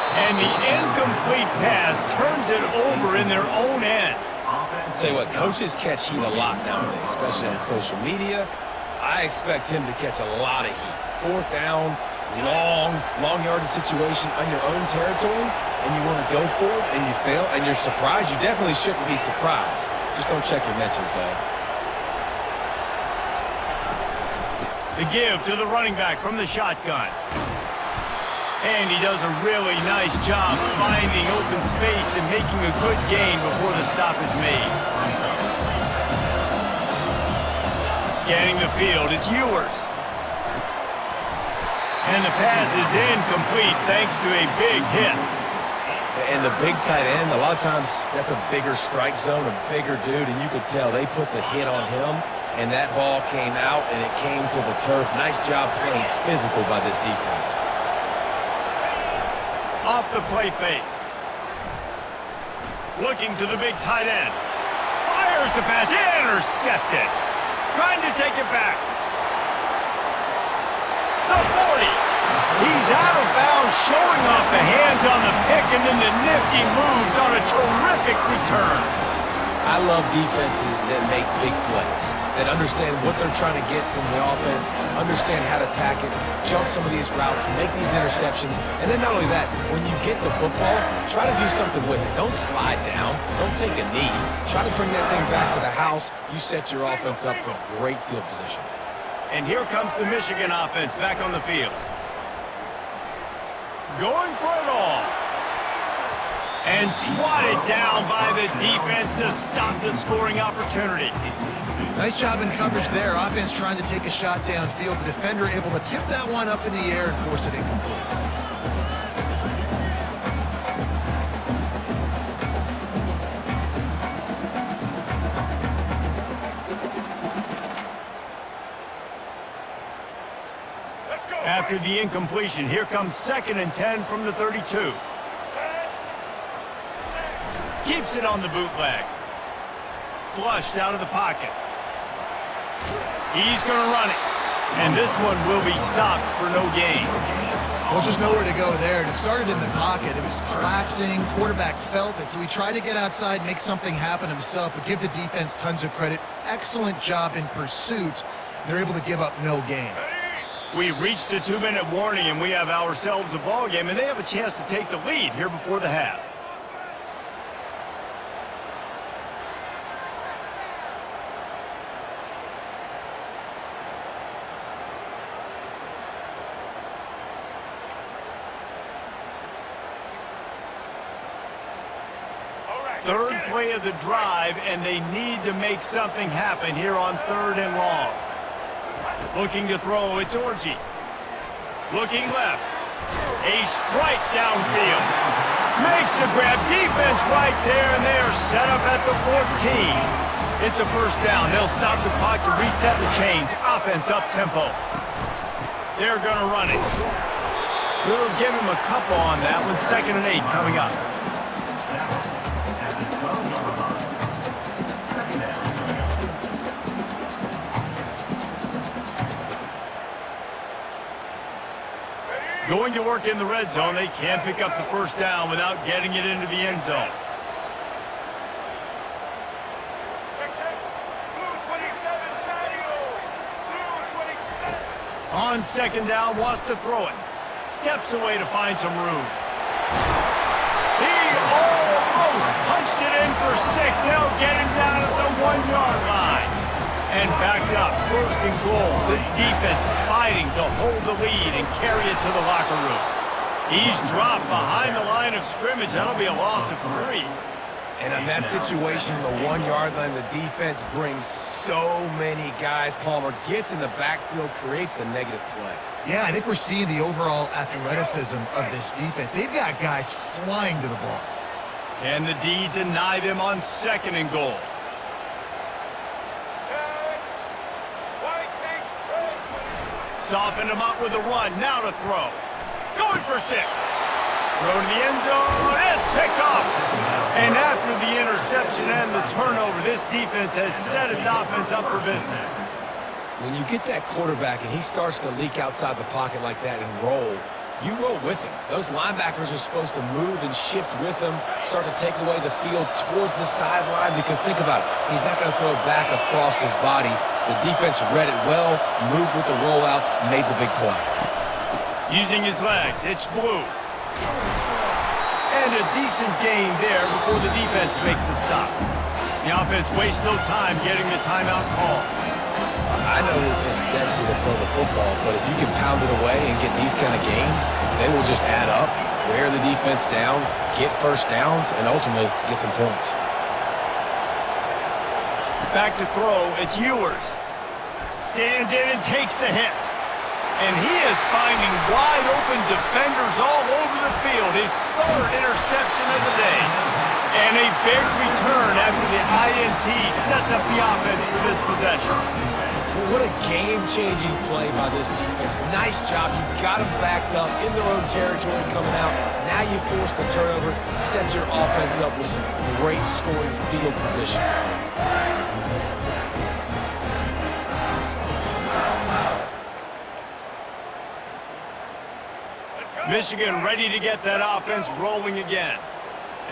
And the incomplete pass turns it over in their own end. I'll tell you what, coaches catch heat a lot nowadays, especially on social media. I expect him to catch a lot of heat. 4th down, long yardage situation on your own territory, and you want to go for it, and you fail, and you're surprised. You definitely shouldn't be surprised. Just don't check your mentions, dog. The give to the running back from the shotgun. And he does a really nice job finding open space and making a good gain before the stop is made. Scanning the field, it's Ewers. And the pass is incomplete thanks to a big hit. And the big tight end, a lot of times that's a bigger strike zone, a bigger dude, and you could tell they put the hit on him, and that ball came out, and it came to the turf. Nice job playing physical by this defense. Off the play fake. Looking to the big tight end. Fires the pass, intercepted. Trying to take it back. The 40. He's out of bounds, showing off the hands on the pick, and then the nifty moves on a terrific return. I love defenses that make big plays, that understand what they're trying to get from the offense, understand how to attack it, jump some of these routes, make these interceptions, and then not only that, when you get the football, try to do something with it. Don't slide down. Don't take a knee. Try to bring that thing back to the house. You set your offense up for great field position. And here comes the Michigan offense back on the field. Going for it all. And swatted down by the defense to stop the scoring opportunity. Nice job in coverage there. Offense trying to take a shot downfield. The defender able to tip that one up in the air and force it incomplete. After the incompletion, here comes 2nd and 10 from the 32. Keeps it on the bootleg. Flushed out of the pocket. He's going to run it. And this one will be stopped for no gain. Well, just nowhere to go there. It started in the pocket. It was collapsing. Quarterback felt it. So he tried to get outside, make something happen himself, but give the defense tons of credit. Excellent job in pursuit. They're able to give up no gain. We've reached the 2-minute warning, and we have ourselves a ball game, and they have a chance to take the lead here before the half. Third play of the drive, and they need to make something happen here on 3rd and long. Looking to throw, it's Orji. Looking left. A strike downfield. Makes the grab. Defense right there, and they are set up at the 14. It's a first down. They'll stop the clock to reset the chains. Offense up tempo. They're going to run it. We'll give him a couple on that one. 2nd and 8 coming up. Going to work in the red zone. They can't pick up the first down without getting it into the end zone. On 2nd down, wants to throw it. Steps away to find some room. He almost punched it in for 6. They'll get him down at the 1-yard line. And backed up, 1st and goal. This defense fighting to hold the lead and carry it to the locker room. He's dropped behind the line of scrimmage. That'll be a loss of 3. And in that situation, the 1-yard line, the defense brings so many guys. Palmer gets in the backfield, creates the negative play. Yeah, I think we're seeing the overall athleticism of this defense. They've got guys flying to the ball. Can the D deny them on 2nd and goal? Soften him up with a run. Now to throw. Going for 6. Throw to the end zone. It's picked off. And after the interception and the turnover, this defense has set its offense up for business. When you get that quarterback and he starts to leak outside the pocket like that and roll, you roll with him. Those linebackers are supposed to move and shift with him, start to take away the field towards the sideline, because think about it, he's not going to throw it back across his body. The defense read it well, moved with the rollout, made the big play. Using his legs, it's Blue. And a decent gain there before the defense makes the stop. The offense wastes no time getting the timeout call. I know it's sexy to throw the football, but if you can pound it away and get these kind of gains, they will just add up, wear the defense down, get first downs, and ultimately get some points. Back to throw, it's Ewers. Stands in and takes the hit. And he is finding wide open defenders all over the field. His third interception of the day. And a big return after the INT sets up the offense for this possession. What a game-changing play by this defense. Nice job. You got them backed up in their own territory coming out. Now you force the turnover, set your offense up with some great scoring field position. Michigan ready to get that offense rolling again.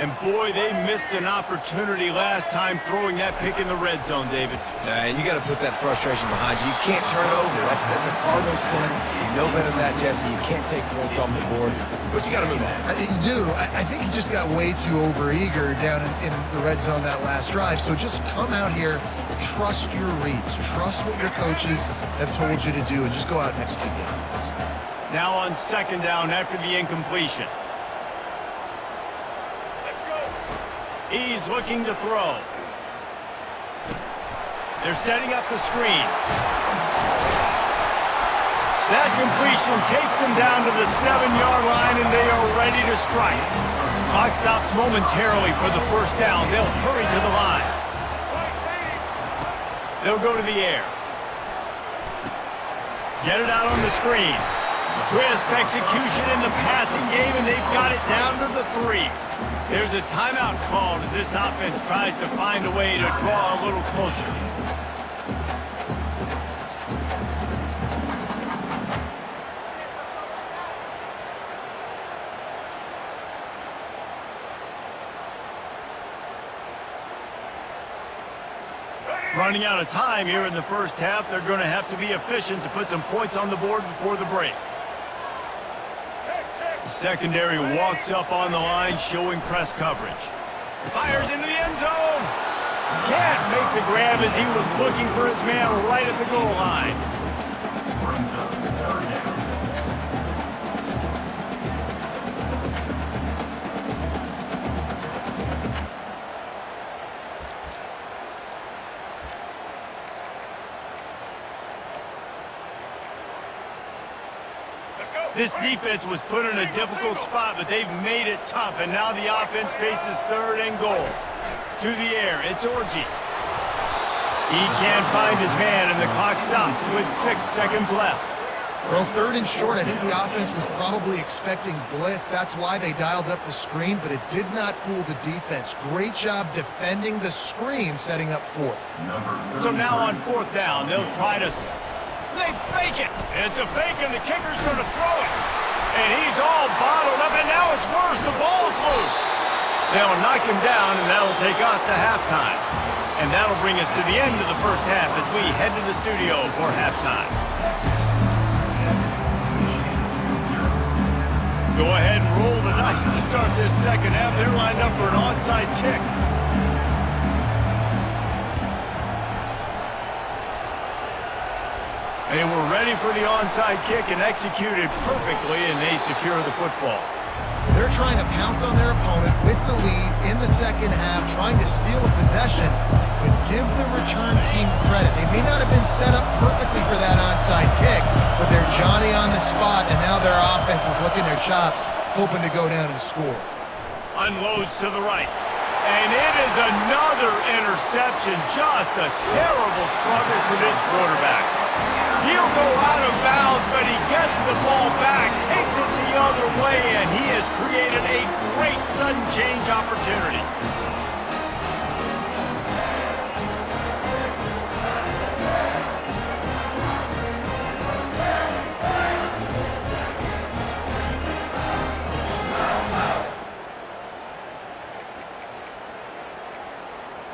And boy, they missed an opportunity last time throwing that pick in the red zone, David. And you got to put that frustration behind you. You can't turn it over. That's a cardinal sin. You know better than that, Jesse. You can't take points off the board, but you got to move on. You do. I think he just got way too overeager down in the red zone that last drive. So just come out here, trust your reads, trust what your coaches have told you to do, and just go out and execute the offense. Now on second down after the incompletion. He's looking to throw. They're setting up the screen. That completion takes them down to the 7-yard line, and they are ready to strike. Clock stops momentarily for the first down. They'll hurry to the line. They'll go to the air. Get it out on the screen. Crisp execution in the passing game, and they've got it down to the 3. There's a timeout called as this offense tries to find a way to draw a little closer. Running out of time here in the first half, they're going to have to be efficient to put some points on the board before the break. The secondary walks up on the line, showing press coverage. Fires into the end zone. Can't make the grab as he was looking for his man right at the goal line. Brings up third down. This defense was put in a difficult spot, but they've made it tough, and now the offense faces third and goal. To the air, it's Orji. He can't find his man, and the clock stops with 6 seconds left. Well, third and short, I think the offense was probably expecting blitz. That's why they dialed up the screen, but it did not fool the defense. Great job defending the screen, setting up fourth. So now on fourth down, they'll try to... They fake it. It's a fake, and the kicker's going to throw it. And he's all bottled up, and now it's worse. The ball's loose. They'll knock him down, and that'll take us to halftime. And that'll bring us to the end of the first half as we head to the studio for halftime. Go ahead and roll the dice to start this second half. They're lined up for an onside kick. They were ready for the onside kick and executed perfectly, and they secure the football. They're trying to pounce on their opponent with the lead in the second half, trying to steal a possession, but give the return team credit. They may not have been set up perfectly for that onside kick, but they're Johnny on the spot, and now their offense is licking their chops, hoping to go down and score. Unloads to the right. And it is another interception. Just a terrible struggle for this quarterback. He'll go out of bounds, but he gets the ball back, takes it the other way, and he has created a great sudden change opportunity.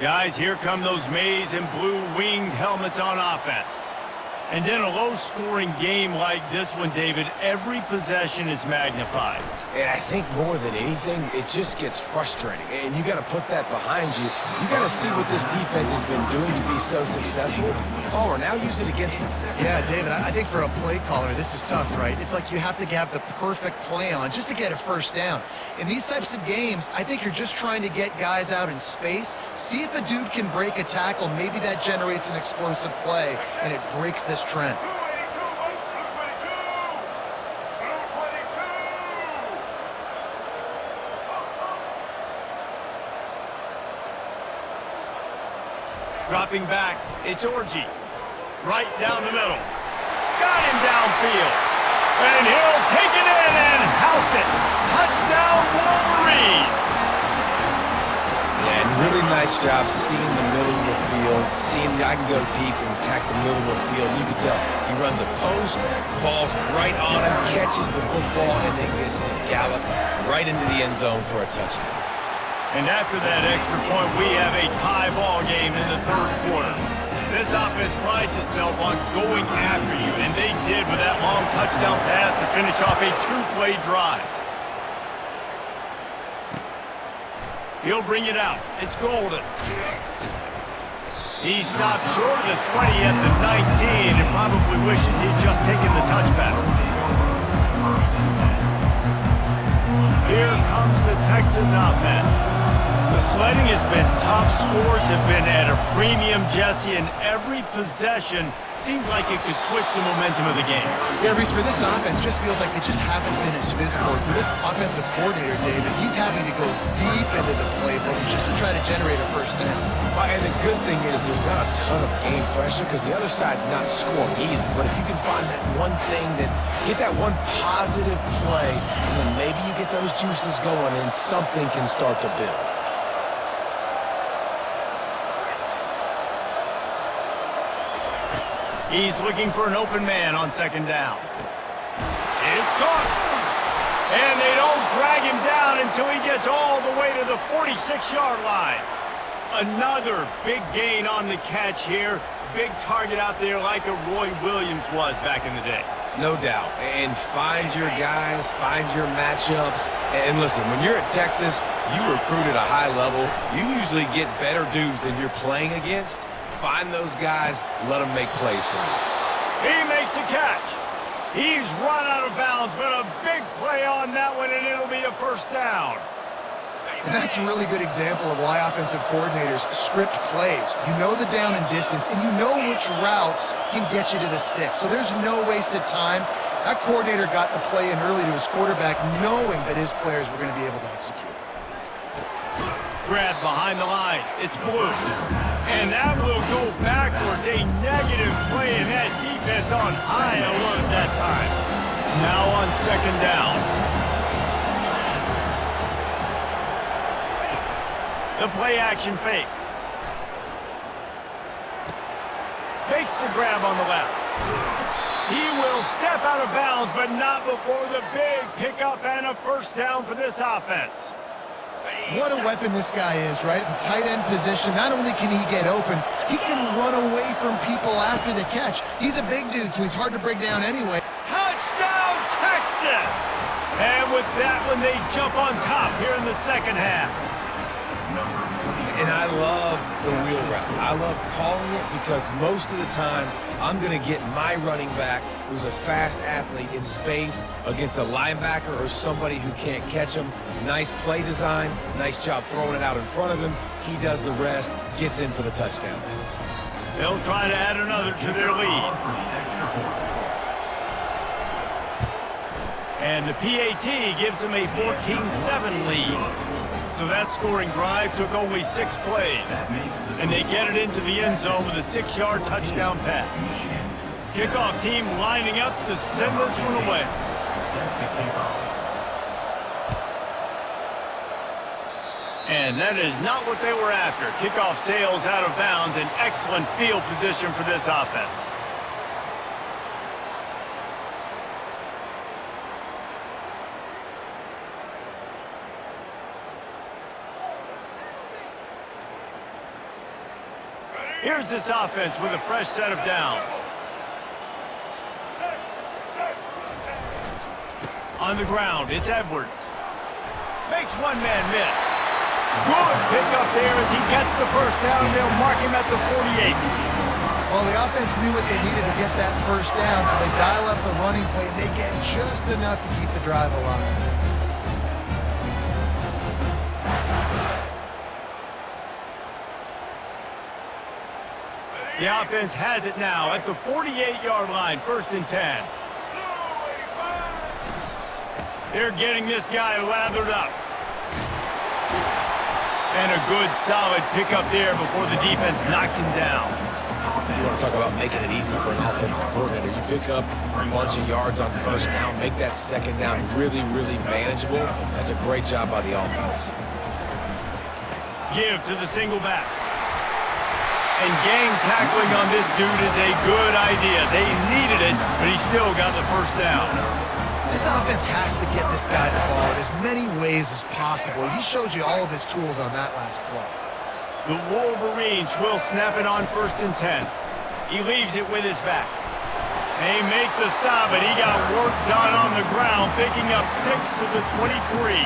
Guys, here come those maize and blue winged helmets on offense. And in a low-scoring game like this one, David, every possession is magnified. And I think more than anything, it just gets frustrating. And you got to put that behind you. You got to see what this defense has been doing to be so successful. Oh, now use it against them. Yeah, David, I think for a play caller, this is tough, right? It's like you have to have the perfect play on just to get a first down. In these types of games, I think you're just trying to get guys out in space, see if a dude can break a tackle. Maybe that generates an explosive play, and it breaks this trend. Dropping back, it's Orji. Right down the middle. Got him downfield. And he'll take it in and house it. Touchdown Wolverines! And really nice job seeing the middle of the field, seeing the guy can go deep and attack the middle of the field. You can tell he runs a post, ball's right on him, catches the football, and then gets to gallop right into the end zone for a touchdown. And after that extra point, we have a tie ball game in the third quarter. This offense prides itself on going after you, and they did with that long touchdown pass to finish off a two-play drive. He'll bring it out. It's Golden. He stopped short of the 20 at the 19 and probably wishes he'd just taken the touchback. Here comes the Texas offense. The sledding has been tough. Scores have been at a premium, Jesse, and every possession seems like it could switch the momentum of the game. Yeah, Reese, for this offense, just feels like they just haven't been as physical. For this offensive coordinator, David, he's having to go deep into the playbook just to try to generate a first down. And the good thing is there's not a ton of game pressure because the other side's not scoring either. But if you can find that one thing, get that one positive play, and then maybe you get those juices going and something can start to build. He's looking for an open man on second down. It's caught. And they don't drag him down until he gets all the way to the 46-yard line. Another big gain on the catch here. Big target out there like a Roy Williams was back in the day. No doubt. And find your guys, find your matchups. And listen, when you're at Texas, you recruit at a high level. You usually get better dudes than you're playing against. Find those guys, let them make plays for you. He makes the catch. He's run out of bounds, but a big play on that one, and it'll be a first down. And that's a really good example of why offensive coordinators script plays. You know the down and distance, and you know which routes can get you to the stick. So there's no wasted time. That coordinator got the play in early to his quarterback, knowing that his players were going to be able to execute. Grab behind the line. It's Blue. And that will go backwards. A negative play, and that defense on high alert that time. Now on second down. The play action fake. Makes the grab on the left. He will step out of bounds, but not before the big pickup and a first down for this offense. What a weapon this guy is, right? At the tight end position, not only can he get open, he can run away from people after the catch. He's a big dude, so he's hard to break down anyway. Touchdown, Texas! And with that one, they jump on top here in the second half. And I love the wheel route. I love calling it because most of the time, I'm going to get my running back, who's a fast athlete, in space against a linebacker or somebody who can't catch him. Nice play design, nice job throwing it out in front of him. He does the rest, gets in for the touchdown. They'll try to add another to their lead. And the PAT gives them a 14-7 lead. So that scoring drive took only 6 plays. And they get it into the end zone with a 6-yard touchdown pass. Kickoff team lining up to send this one away. Set to kick off. And that is not what they were after. Kickoff sails out of bounds. An excellent field position for this offense. Here's this offense with a fresh set of downs. On the ground, it's Edwards. Makes one man miss. Good pickup there as he gets the first down. They'll mark him at the 48. Well, the offense knew what they needed to get that first down, so they dial up the running play, and they get just enough to keep the drive alive. The offense has it now at the 48-yard line, 1st and 10. They're getting this guy lathered up. And a good, solid pickup there before the defense knocks him down. You want to talk about making it easy for an offensive coordinator. You pick up a bunch of yards on first down, make that second down really, really manageable. That's a great job by the offense. Give to the single back. And gang tackling on this dude is a good idea. They needed it, but he still got the first down. This offense has to get this guy the ball in as many ways as possible. He showed you all of his tools on that last play. The Wolverines will snap it on 1st and 10. He leaves it with his back. They make the stop, but he got work done on the ground, picking up 6 to the 23.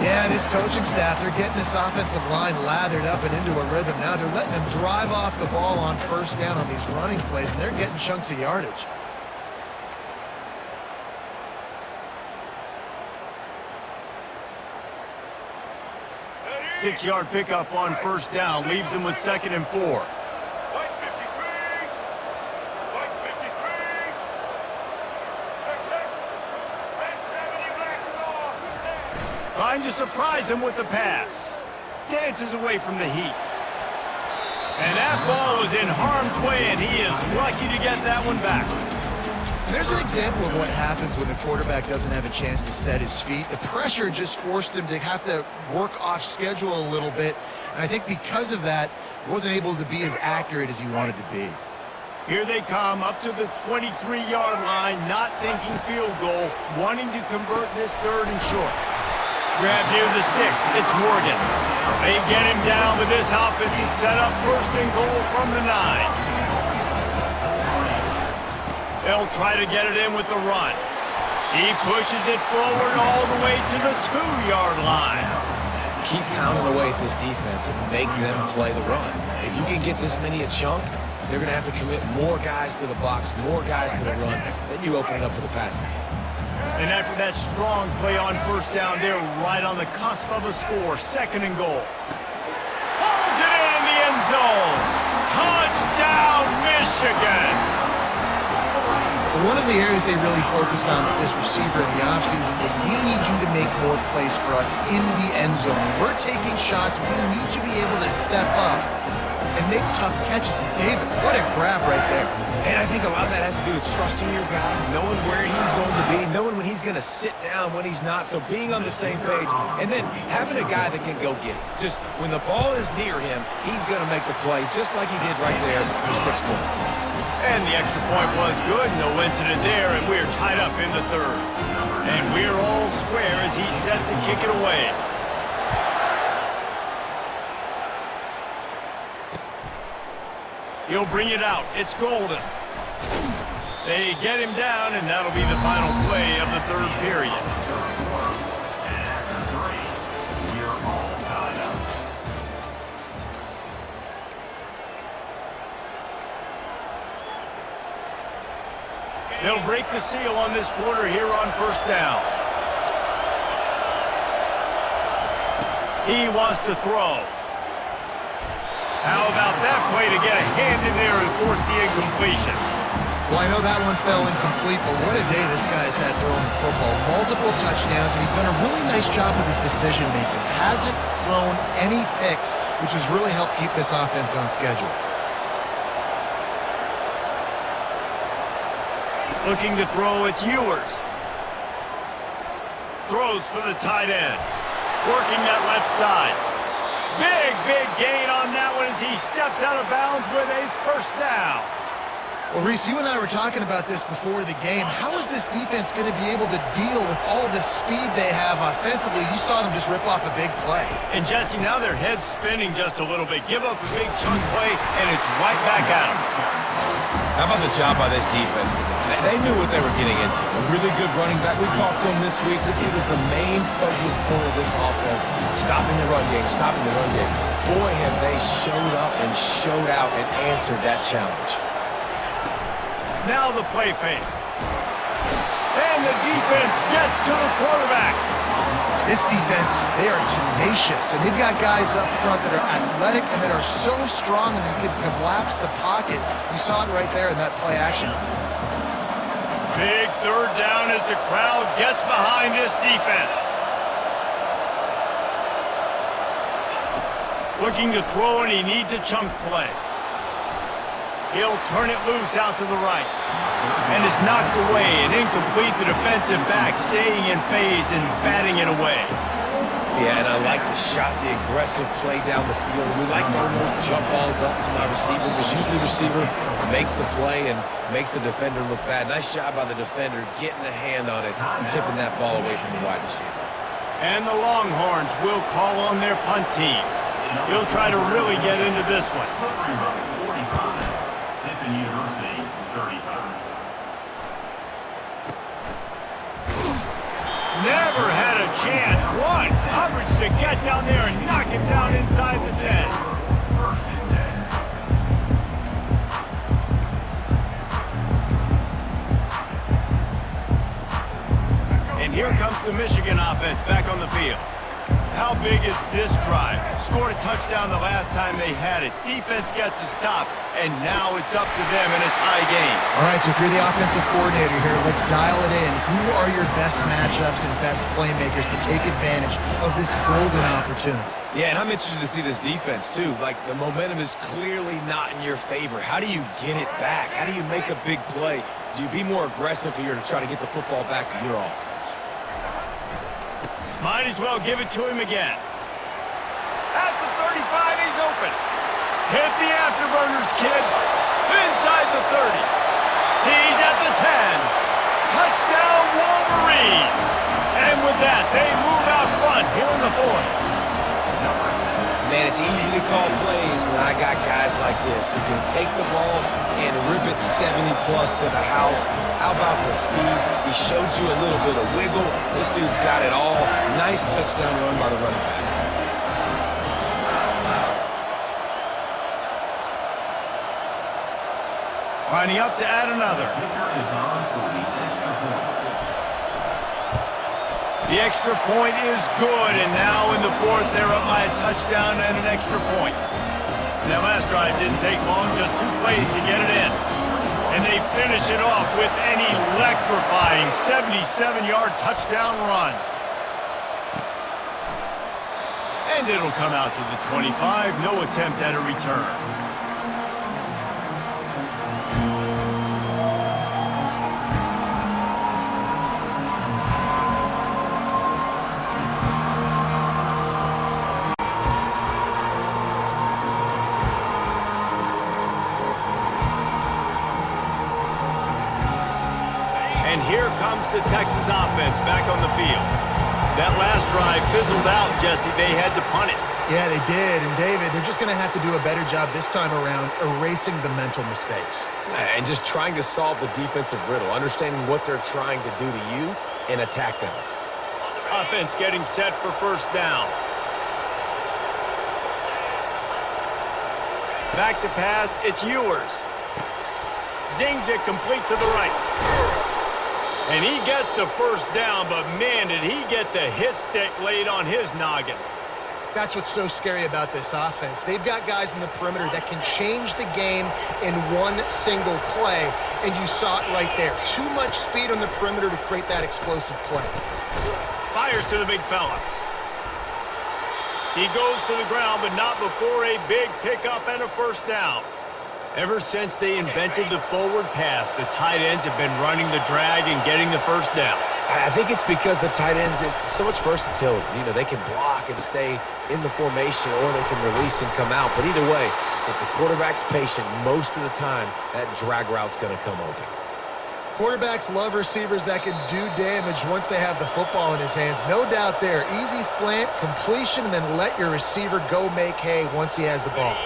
Yeah, this coaching staff, they're getting this offensive line lathered up and into a rhythm. Now they're letting them drive off the ball on first down on these running plays, and they're getting chunks of yardage. Six-yard pickup on first down leaves them with 2nd and 4. Trying to surprise him with the pass. Dances away from the heat. And that ball was in harm's way, and he is lucky to get that one back. There's an example of what happens when the quarterback doesn't have a chance to set his feet. The pressure just forced him to have to work off schedule a little bit. And I think because of that, he wasn't able to be as accurate as he wanted to be. Here they come up to the 23-yard line, not thinking field goal, wanting to convert this 3rd and short. Grab near the sticks. It's Morgan. They get him down, but this offense is set up 1st and goal from the 9. They'll try to get it in with the run. He pushes it forward all the way to the 2-yard line. Keep pounding away at this defense and make them play the run. If you can get this many a chunk, they're going to have to commit more guys to the box, more guys to the run. Then you open it up for the passing game. And after that strong play on first down, they're right on the cusp of a score. 2nd and goal. Pulls it in the end zone. Touchdown, Michigan. One of the areas they really focused on with this receiver in the offseason was, we need you to make more plays for us in the end zone. We're taking shots. We need you to be able to step up and make tough catches. And David, what a grab right there. And I think a lot of that has to do with trusting your guy, knowing where he's going to be, knowing when he's going to sit down, when he's not, so being on the same page, and then having a guy that can go get it. Just when the ball is near him, he's going to make the play just like he did right there for 6 points. And the extra point was good. No incident there, and we're tied up in the 3rd. And we're all square as he's set to kick it away. He'll bring it out. It's Golden. They get him down, and that'll be the final play of the 3rd period. And after 3, you're all tied up. They'll break the seal on this quarter here on first down. He wants to throw. How about that play to get a hand in there and force the incompletion? Well, I know that one fell incomplete, but what a day this guy's had throwing the football. Multiple touchdowns, and he's done a really nice job with his decision-making. Hasn't thrown any picks, which has really helped keep this offense on schedule. Looking to throw, it's Ewers. Throws for the tight end. Working that left side. Big gain on that one as he steps out of bounds with a first down. Well, Reese, you and I were talking about this before the game. How is this defense going to be able to deal with all the speed they have offensively? You saw them just rip off a big play. And Jesse, now their head's spinning just a little bit. Give up a big chunk play, and it's right back at them. How about the job by this defense? They knew what they were getting into. A really good running back. We talked to him this week. It was the main focus point of this offense. Stopping the run game, stopping the run game. Boy, have they showed up and showed out and answered that challenge. Now the play fake. And the defense gets to the quarterback. This defense, they are tenacious, and they've got guys up front that are athletic and that are so strong and they can collapse the pocket. You saw it right there in that play action. Big third down as the crowd gets behind this defense. Looking to throw, and he needs a chunk play. He'll turn it loose out to the right. And is knocked away and incomplete. The defensive back staying in phase and batting it away. Yeah, and I like the shot, the aggressive play down the field. We like throwing those jump balls up to my receiver, because usually the receiver makes the play and makes the defender look bad. Nice job by the defender getting a hand on it and tipping that ball away from the wide receiver. And the Longhorns will call on their punt team. He'll try to really get into this one. University, 35. Never had a chance. What coverage to get down there and knock him down inside the 10. First and 10. And here comes the Michigan offense back on the field. How big is this drive? Scored a touchdown the last time they had it. Defense gets a stop, and now it's up to them in a tie game. All right, so if you're the offensive coordinator here, let's dial it in. Who are your best matchups and best playmakers to take advantage of this golden opportunity? Yeah, and I'm interested to see this defense, too. Like, the momentum is clearly not in your favor. How do you get it back? How do you make a big play? Do you be more aggressive here to try to get the football back to your offense? Might as well give it to him again. At the 35, he's open. Hit the afterburners, kid. Inside the 30. He's at the 10. Touchdown, Wolverines. And with that, they move out front here in the fourth. Man, it's easy to call plays when I got guys like this who can take the ball and rip it 70-plus to the house. How about the speed? He showed you a little bit of wiggle. This dude's got it all. Nice touchdown run by the running back. Lining up to add another. The extra point is good, and now in the fourth, they're up by a touchdown and an extra point. And that last drive didn't take long, just 2 plays to get it in. And they finish it off with an electrifying 77-yard touchdown run. And it'll come out to the 25, no attempt at a return. And here comes the Texas offense back on the field. That last drive fizzled out, Jesse. They had to punt it. Yeah, they did. And David, they're just going to have to do a better job this time around erasing the mental mistakes. And just trying to solve the defensive riddle, understanding what they're trying to do to you and attack them. Offense getting set for first down. Back to pass, it's Ewers. Zings it complete to the right. And he gets the first down, but man, did he get the hit stick laid on his noggin. That's what's so scary about this offense. They've got guys in the perimeter that can change the game in one single play, and you saw it right there. Too much speed on the perimeter to create that explosive play. Fires to the big fella. He goes to the ground, but not before a big pickup and a first down. Ever since they invented the forward pass, the tight ends have been running the drag and getting the first down. I think it's because the tight ends is so much versatility. You know, they can block and stay in the formation, or they can release and come out. But either way, if the quarterback's patient, most of the time, that drag route's going to come open. Quarterbacks love receivers that can do damage once they have the football in his hands. No doubt there. Easy slant, completion, and then let your receiver go make hay once he has the ball.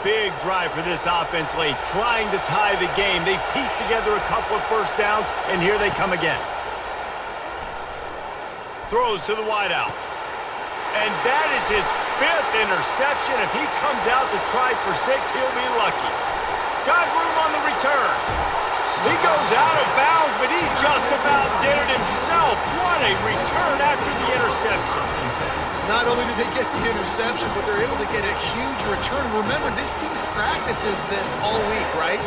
Big drive for this offense late, trying to tie the game. They've pieced together a couple of first downs, and here they come again. Throws to the wideout. And that is his 5th interception. If he comes out to try for 6, he'll be lucky. Got room on the return. He goes out of bounds, but he just about did it himself. What a return after the interception. Not only did they get the interception, but they're able to get a huge return. Remember, this team practices this all week, right?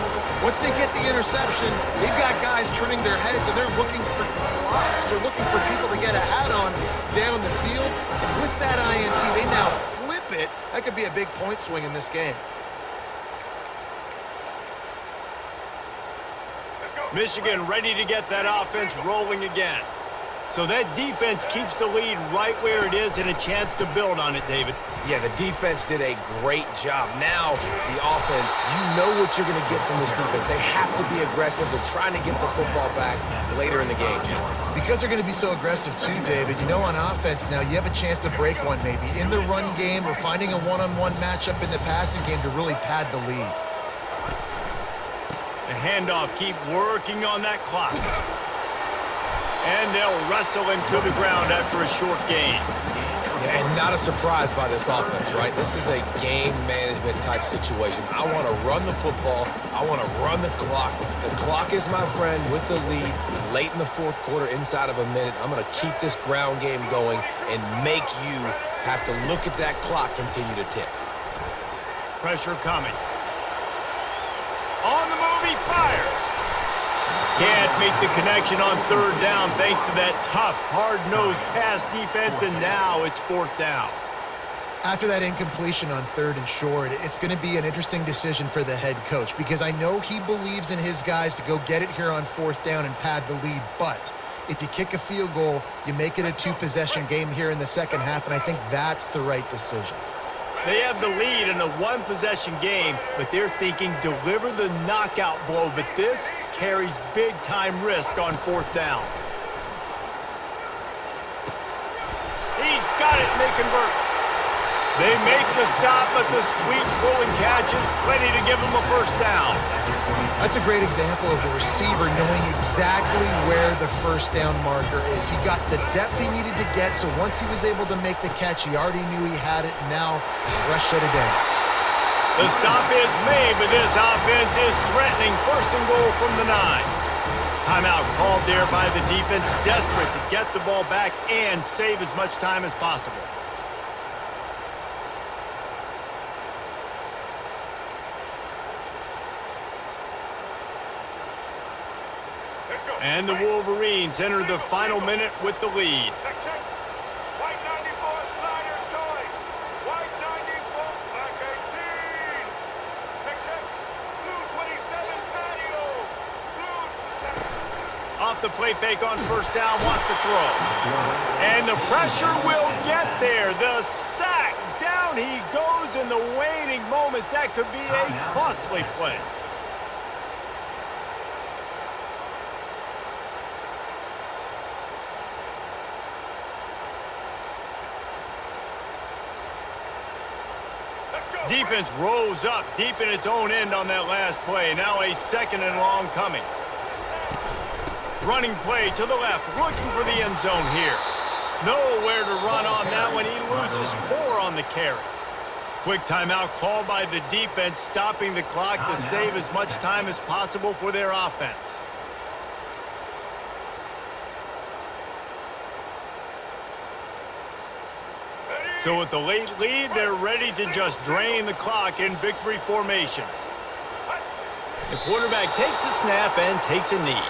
Once they get the interception, they've got guys turning their heads, and they're looking for blocks or looking for people to get a hat on down the field. And with that INT, they now flip it. That could be a big point swing in this game. Michigan ready to get that offense rolling again. So that defense keeps the lead right where it is and a chance to build on it, David. Yeah, the defense did a great job. Now, the offense, you know what you're going to get from this defense. They have to be aggressive. They're trying to get the football back later in the game, Jesse. Because they're going to be so aggressive too, David, you know, on offense now, you have a chance to break one maybe in the run game or finding a one-on-one matchup in the passing game to really pad the lead. The handoff, keep working on that clock. And they'll wrestle him to the ground after a short gain. Yeah, and not a surprise by this offense, right? This is a game management type situation. I want to run the football. I want to run the clock. The clock is my friend with the lead late in the 4th quarter, inside of a minute. I'm going to keep this ground game going and make you have to look at that clock continue to tick. Pressure coming. On the move, he fires. Can't make the connection on 3rd down thanks to that tough, hard-nosed pass defense, and now it's 4th down. After that incompletion on 3rd and short, it's going to be an interesting decision for the head coach because I know he believes in his guys to go get it here on 4th down and pad the lead, but if you kick a field goal, you make it a 2-possession game here in the second half, and I think that's the right decision. They have the lead in a 1-possession game, but they're thinking deliver the knockout blow, but this carries big-time risk on 4th down. He's got it, and they convert. They make the stop, but the sweet rolling catch is plenty to give them a 1st down. That's a great example of the receiver knowing exactly where the 1st down marker is. He got the depth he needed to get, so once he was able to make the catch, he already knew he had it, and now a fresh set of downs. The stop is made, but this offense is threatening 1st and goal from the 9. Timeout called there by the defense, desperate to get the ball back and save as much time as possible. And the Wolverines enter the final minute with the lead. Check, check. White 94, Snyder choice. White 94, black 18. Check, check. Blue 27, Patio. Blue 10. Off the play fake on 1st down, wants to throw. And the pressure will get there. The sack. Down he goes in the waning moments. That could be a costly play. Defense rose up deep in its own end on that last play. Now a 2nd and long coming. Running play to the left, looking for the end zone here. Nowhere to run on that one. He loses 4 on the carry. Quick timeout called by the defense, stopping the clock to save as much time as possible for their offense. So with the late lead, they're ready to just drain the clock in victory formation. The quarterback takes a snap and takes a knee.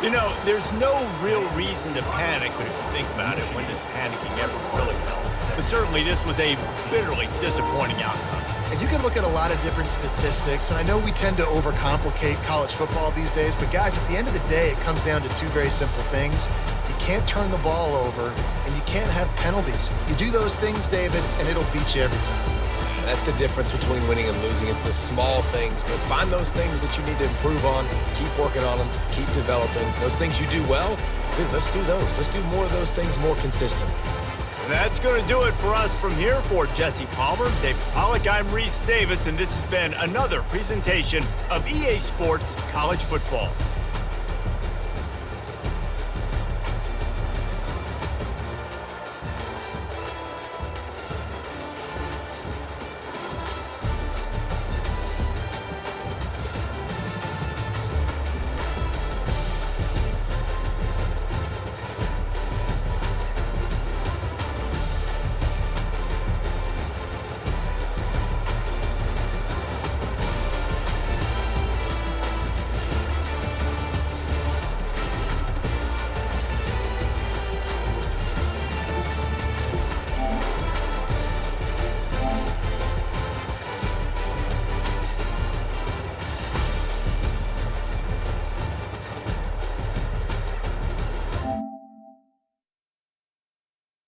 You know, there's no real reason to panic, but if you think about it, when does panicking ever really help? But certainly this was a bitterly disappointing outcome. And you can look at a lot of different statistics, and I know we tend to overcomplicate college football these days, but guys, at the end of the day, it comes down to two very simple things. You can't turn the ball over, and you can't have penalties. You do those things, David, and it'll beat you every time. That's the difference between winning and losing. It's the small things, but find those things that you need to improve on, keep working on them, keep developing. Those things you do well, dude, let's do those. Let's do more of those things more consistently. That's going to do it for us from here. For Jesse Palmer, David Pollack, I'm Reese Davis, and this has been another presentation of EA Sports College Football.